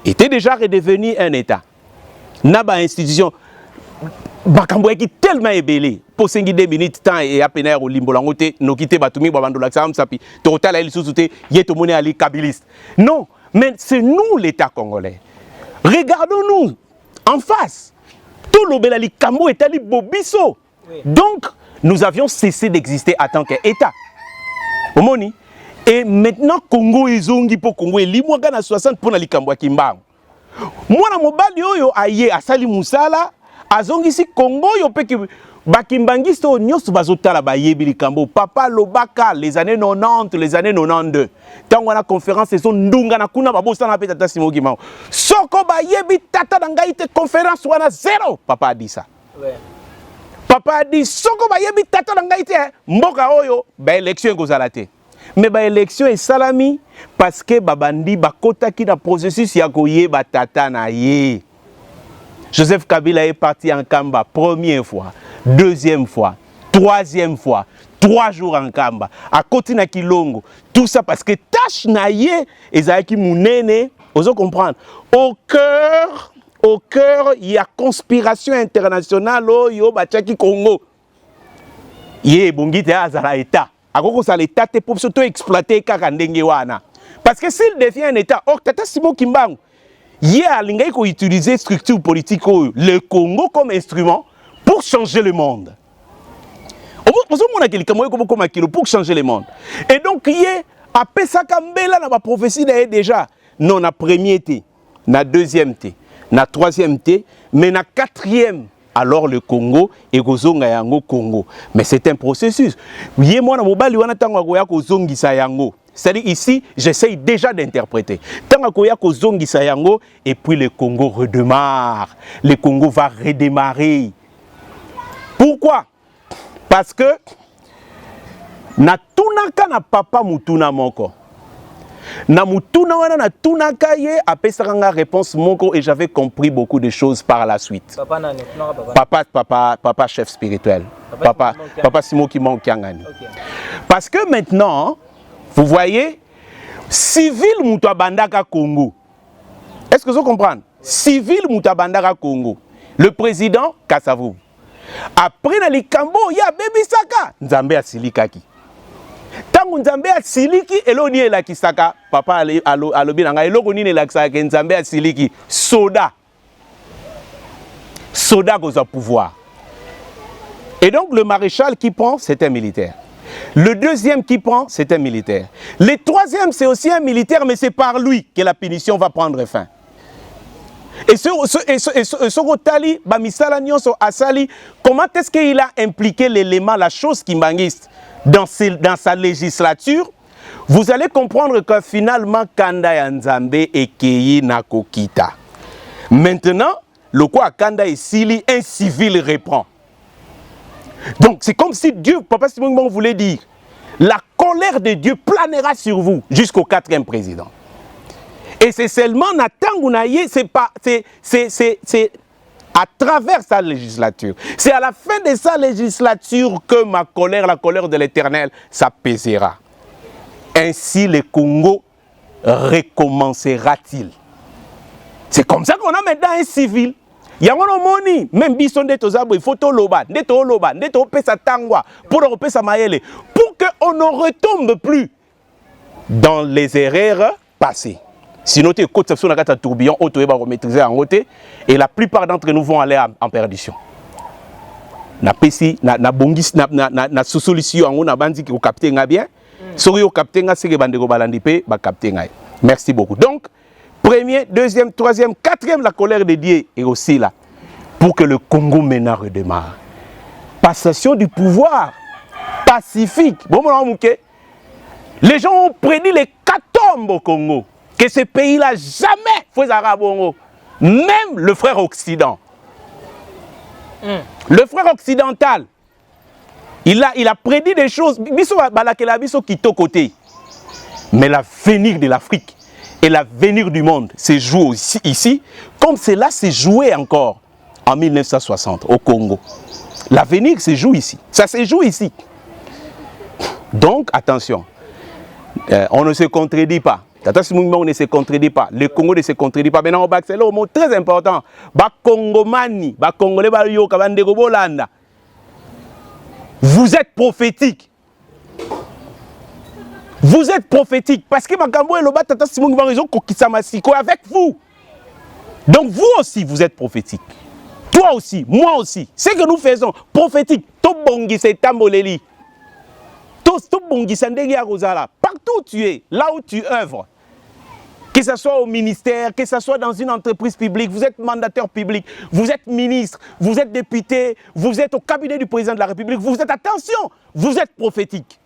était déjà redevenu un État. Naba institution. Bakambo qui tellement ébélé pour 5 minutes temps et à peine au limbolangote no quitter batumi babando laxam sapi total il sous-souté yetomone ali kabiliste. Non, mais c'est nous l'État congolais. Regardons-nous en face. Tout l'obelali kambo est ali bobiso. Donc nous avions cessé d'exister en tant qu'État. Omoni. Et maintenant Congo ezongi pour Congo limwanga na 60 pour na likambo Kimbangu. Mwana mobali oyo aye asali musala azongi si Congo yo peki bakimbangiste nyos bazotala bayebi likambo papa lobaka les années 90 les années 92 tango na conférence eso ndunga na kuna babosa na Tata Simon Kimbangu soko bayebi tata na ngai te conférence wana zéro papa a dit ça. Papa a dit soko bayebi tata na ngai te mboka oyo ba élection ekozala te. Mais ba élection est salami parce que babandi bakota ki na processus ya koyeba tata na ye. Joseph Kabila est parti en Kamba première fois, deuxième fois, troisième fois, 3 jours en Kamba, à côté na Kilongo. Tout ça parce que tâche naïe et Zaki Mounene, vous comprendre. Au cœur, il y a conspiration internationale au yo bachaki Congo. Yé bongite azala état. Akoko ça l'état te pour surtout exploiter kakandenge wana. Parce que s'il devient un état, Tata Simon Kimbangu il a utilisé la structure politique, le Congo comme instrument pour changer le monde. Pour changer le monde. Et donc, il a fait la prophétie déjà. Non, na premier thé, na deuxième thé, na troisième thé, mais na 4e. Alors le Congo et Gozonga yango Congo. Mais c'est un processus. Yé moi na mobali wana tango ya kozongisa yango. c'est-à-dire ici, j'essaye déjà d'interpréter. Tant qu'il y a Kozongi Sayango, et puis le Congo redémarre. Le Congo va redémarrer. Pourquoi? Parce que na tunaka na papa mutuna moko. Na mutuna wana na tunaka ye apesanga réponse moko et j'avais compris beaucoup de choses par la suite. Papa chef spirituel. Papa Simo qui manque Yangani. Parce que maintenant, vous voyez, civil Moutabandaka Congo. Est-ce que vous comprenez? Civil Moutabandaka Congo. Le président Kassavou. Après na likambo ya Baby Saka Nzambe asilikaki. Tangu Nzambe asiliki eloni elakisaka papa alobi nanga eloko nini elakisaka Nzambe asiliki soda koza pouvoir. Et donc le maréchal qui prend c'est un militaire. Le deuxième qui prend c'est un militaire. Le troisième c'est aussi un militaire mais c'est par lui que la punition va prendre fin. Et ce Rotali, Bamisala Nyonso Asali, comment est-ce qu'il a impliqué l'élément, la chose qui maniste dans sa législature? Vous allez comprendre que finalement, Kanda Yanzambe et Keyi Nakokita. Maintenant, le quoi Kanda et Sili, un civil reprend. Donc c'est comme si Dieu, Papa Simon voulait dire, la colère de Dieu planera sur vous jusqu'au 4e président. Et c'est seulement Nathan Gounaye, c'est à travers sa législature. C'est à la fin de sa législature que ma colère, la colère de l'Éternel, s'apaisera. Ainsi le Congo recommencera-t-il. C'est comme ça qu'on a maintenant un civil. Il y a un moni, même bison de tozabo, il faut toloba, de toloba, de topesa tangwa, pour repesa maele, pour qu'on ne retombe plus dans les erreurs passées. Sinon, tu écoutes ça sur la tourbillon, tu vas maîtriser en côté, et la plupart d'entre nous vont aller en perdition. Na pesi, na bongis, na sous-solution, on a bandi qui capté bien. Si vous captez, c'est que bande balandipe, ba capté. Merci beaucoup. Donc, premier, deuxième, troisième, quatrième, la colère de Dieu est aussi là pour que le Congo maintenant redémarre. Passation du pouvoir pacifique. Bon, les gens ont prédit les catombes au Congo. Que ce pays-là jamais faut Arabongo. Même le frère Occident. Le frère occidental, il a prédit des choses. Mais l'avenir de l'Afrique et l'avenir du monde se joue ici, comme cela s'est joué encore en 1960 au Congo. L'avenir se joue ici. Ça se joue ici. Donc, attention, on ne se contredit pas. On ne se contredit pas. Le Congo ne se contredit pas. Maintenant, c'est le mot très important. Vous êtes prophétique. Vous êtes prophétique. Parce que avec vous. Donc vous aussi, vous êtes prophétique. Toi aussi, moi aussi. Ce que nous faisons, prophétique. Partout où tu es, là où tu œuvres, que ce soit au ministère, que ce soit dans une entreprise publique, vous êtes mandataire public, vous êtes ministre, vous êtes député, vous êtes au cabinet du président de la République, vous êtes, attention, vous êtes prophétique.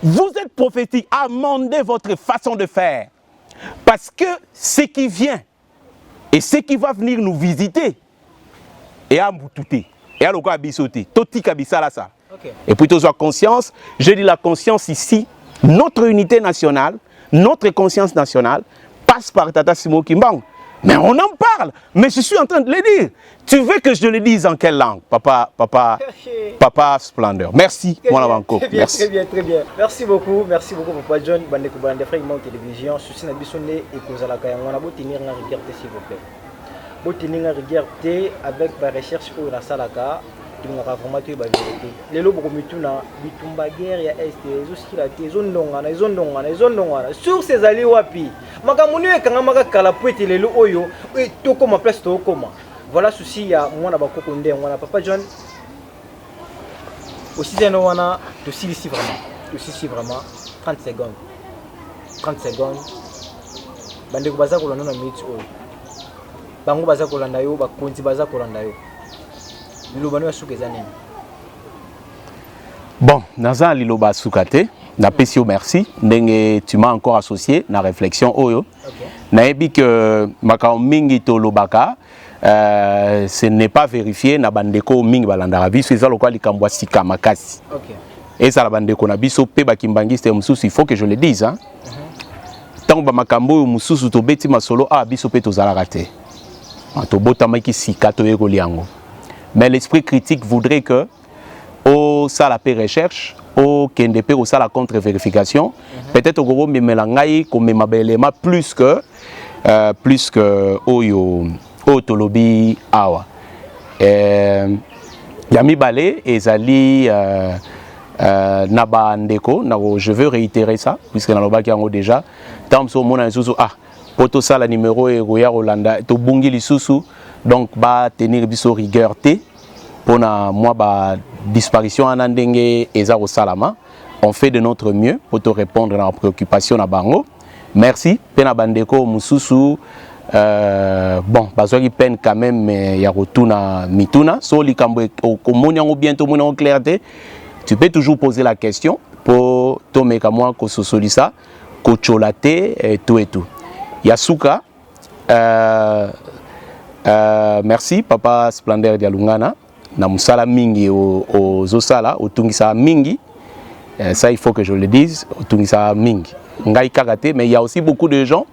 Vous êtes prophétique, amendez votre façon de faire. Parce que ce qui vient et ce qui va venir nous visiter, et à Moutouté, et à Loko Abisoté, Toti Kabisala ça. Et puis tu as conscience, je dis la conscience ici, notre unité nationale, notre conscience nationale passe par Tata Simo Kimbang. Mais on en parle, mais je suis en train de le dire. Tu veux que je le dise en quelle langue? Papa Splendeur. Merci, mon avanco. Merci.
Très bien, très bien. Merci beaucoup, Papa John. Bandeko Bande Frère Télévision, souci na bisonné et kozala kayangona bo tenir na rigueur s'il vous plaît. Bo tenir na rigueur avec la recherche au la salaka. Tu m'as vraiment tué la vérité. Les lobes mituna bitumba guerre ya est ezoskila te zondongana sur ces alliés wapi makamuni ekanga maka kala poete lelo oyo to koma place to koma. Voilà souci ya mwana bakoko nde mwana Papa John aussi zeno wana to silisi vraiment 30 secondes bande ko baza kolanda na minute oyo bango baza kolanda yo bakonzi baza kolanda yo.
Bon, naza liloba sukate, na pesio merci, ndenge tu m'as encore associé na réflexion oyo. Naebi que makao mingi to lobaka, ce n'est pas vérifié na bandeko mingi balandara biso eza lokwa likambwa sika makasi. Et ça la bandeko na biso pe bakimbangiste mususu, il faut que je le dise hein. Tant ba makambo mususu to beti masolo a biso pe to zalaka te. To botama ki sika to yekoli yango. Mais l'esprit critique voudrait que au sala pe recherche au KNDP au sala contre vérification peut-être au gros memelangai comme mabelema plus que oyo otolobi awa yami balé ezali naba ndeko nako je veux réitérer ça puisque na lobaki yango déjà tant so mona susu poto sala numéro e roya Rolanda to bungi lisusu donc ba tenir biso rigueur te pona moi ba disparition en ndenge eza au salama on fait de notre mieux pour te répondre à la préoccupation na bango merci pena bandeko mususu bon bazwaki peine quand même ya rotuna mituna so likambo komoni yango bientôt mona en clarté tu peux toujours poser la question pour tomeka moi ko sosolisa ko cholate et tout Yasuka merci papa Splendeur Dialungana na musala mingi au zosala otungisa mingi ça il faut que je le dise otungisa mingi ngai kagate mais il y a aussi beaucoup de gens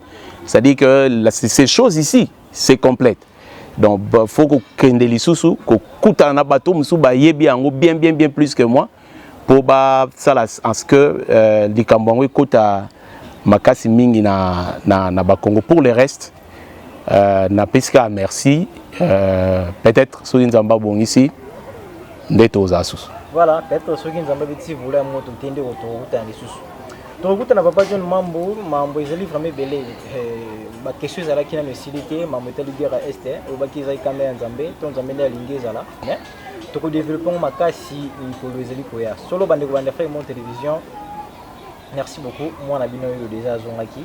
ça dit que ces choses ici c'est complète donc faut que kendeli susu ko kutana na bato musu ba yebi yango bien plus que moi pour ba sala en ce que likambo kota makasi mingi na bakongo pour le reste na peska merci peut-être soki nzamba bon ici ndeto zasus
voilà peut-être soki nzamba biti voulait moto tende autoroute en lisusu autoroute na papa John mambo ezali vraiment belé ba question ezala kina mesilité mambo etali guerre est au baki ezali kamera nzambe to nzambe na lingi ezala mais to ko développer makasi nikolo ezali koya solo bande ko bande faire mon télévision. Merci beaucoup. Moi, on a bien eu déjà Zongaki.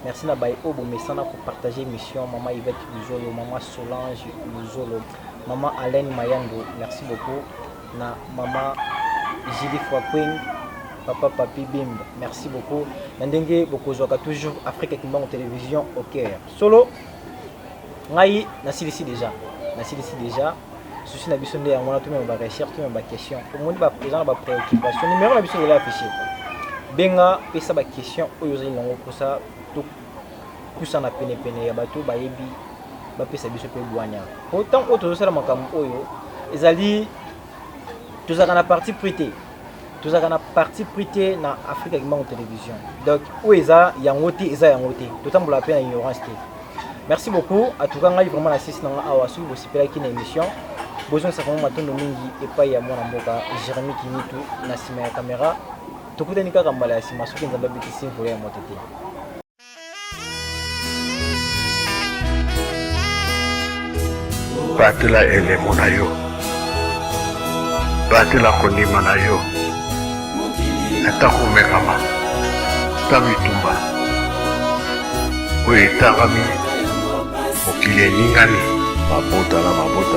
Merci na baï obo mesana pour partager l'émission. Maman Yvette Luzolo, maman Solange Luzolo, maman Alain Mayango. Merci beaucoup. Na maman Julie Fouakwing, papa Papi Bimb. Merci beaucoup. Nandenge beaucoup zoka toujours Afrique qui en télévision au cœur. Solo. Ngai nasilisi déjà. Souci na biso ndé on a tout même ba recherche, tout même ba question. Pour moi ba présent ba préoccupation. Numéro na biso est affiché. Benga pesa ba question oyo zali nango kosa to kusana pene ya bato ba yebi ba pesa biso pe bwanya autant auto sala makambo oyo ezali tozaka na partie prité na Afrique qui en télévision donc où eza yangote totambola pe na ignorance te merci beaucoup à tout cas ngai vraiment assiste na awa su bo sipela ki na émission besoin ça vraiment matondo mingi et pas ya mwana mboka Jérémy Kinitu na sima ya caméra tokutani kaka mbala ya sima soki nzambe bitisi voya motete
batela elemo na yo batela kondima na yo ata komekama ta bitumba oyo etangami mokili eningani mabota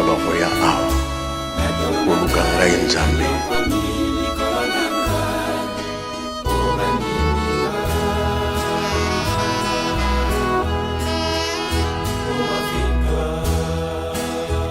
bakoya awa koluka ngai nzambe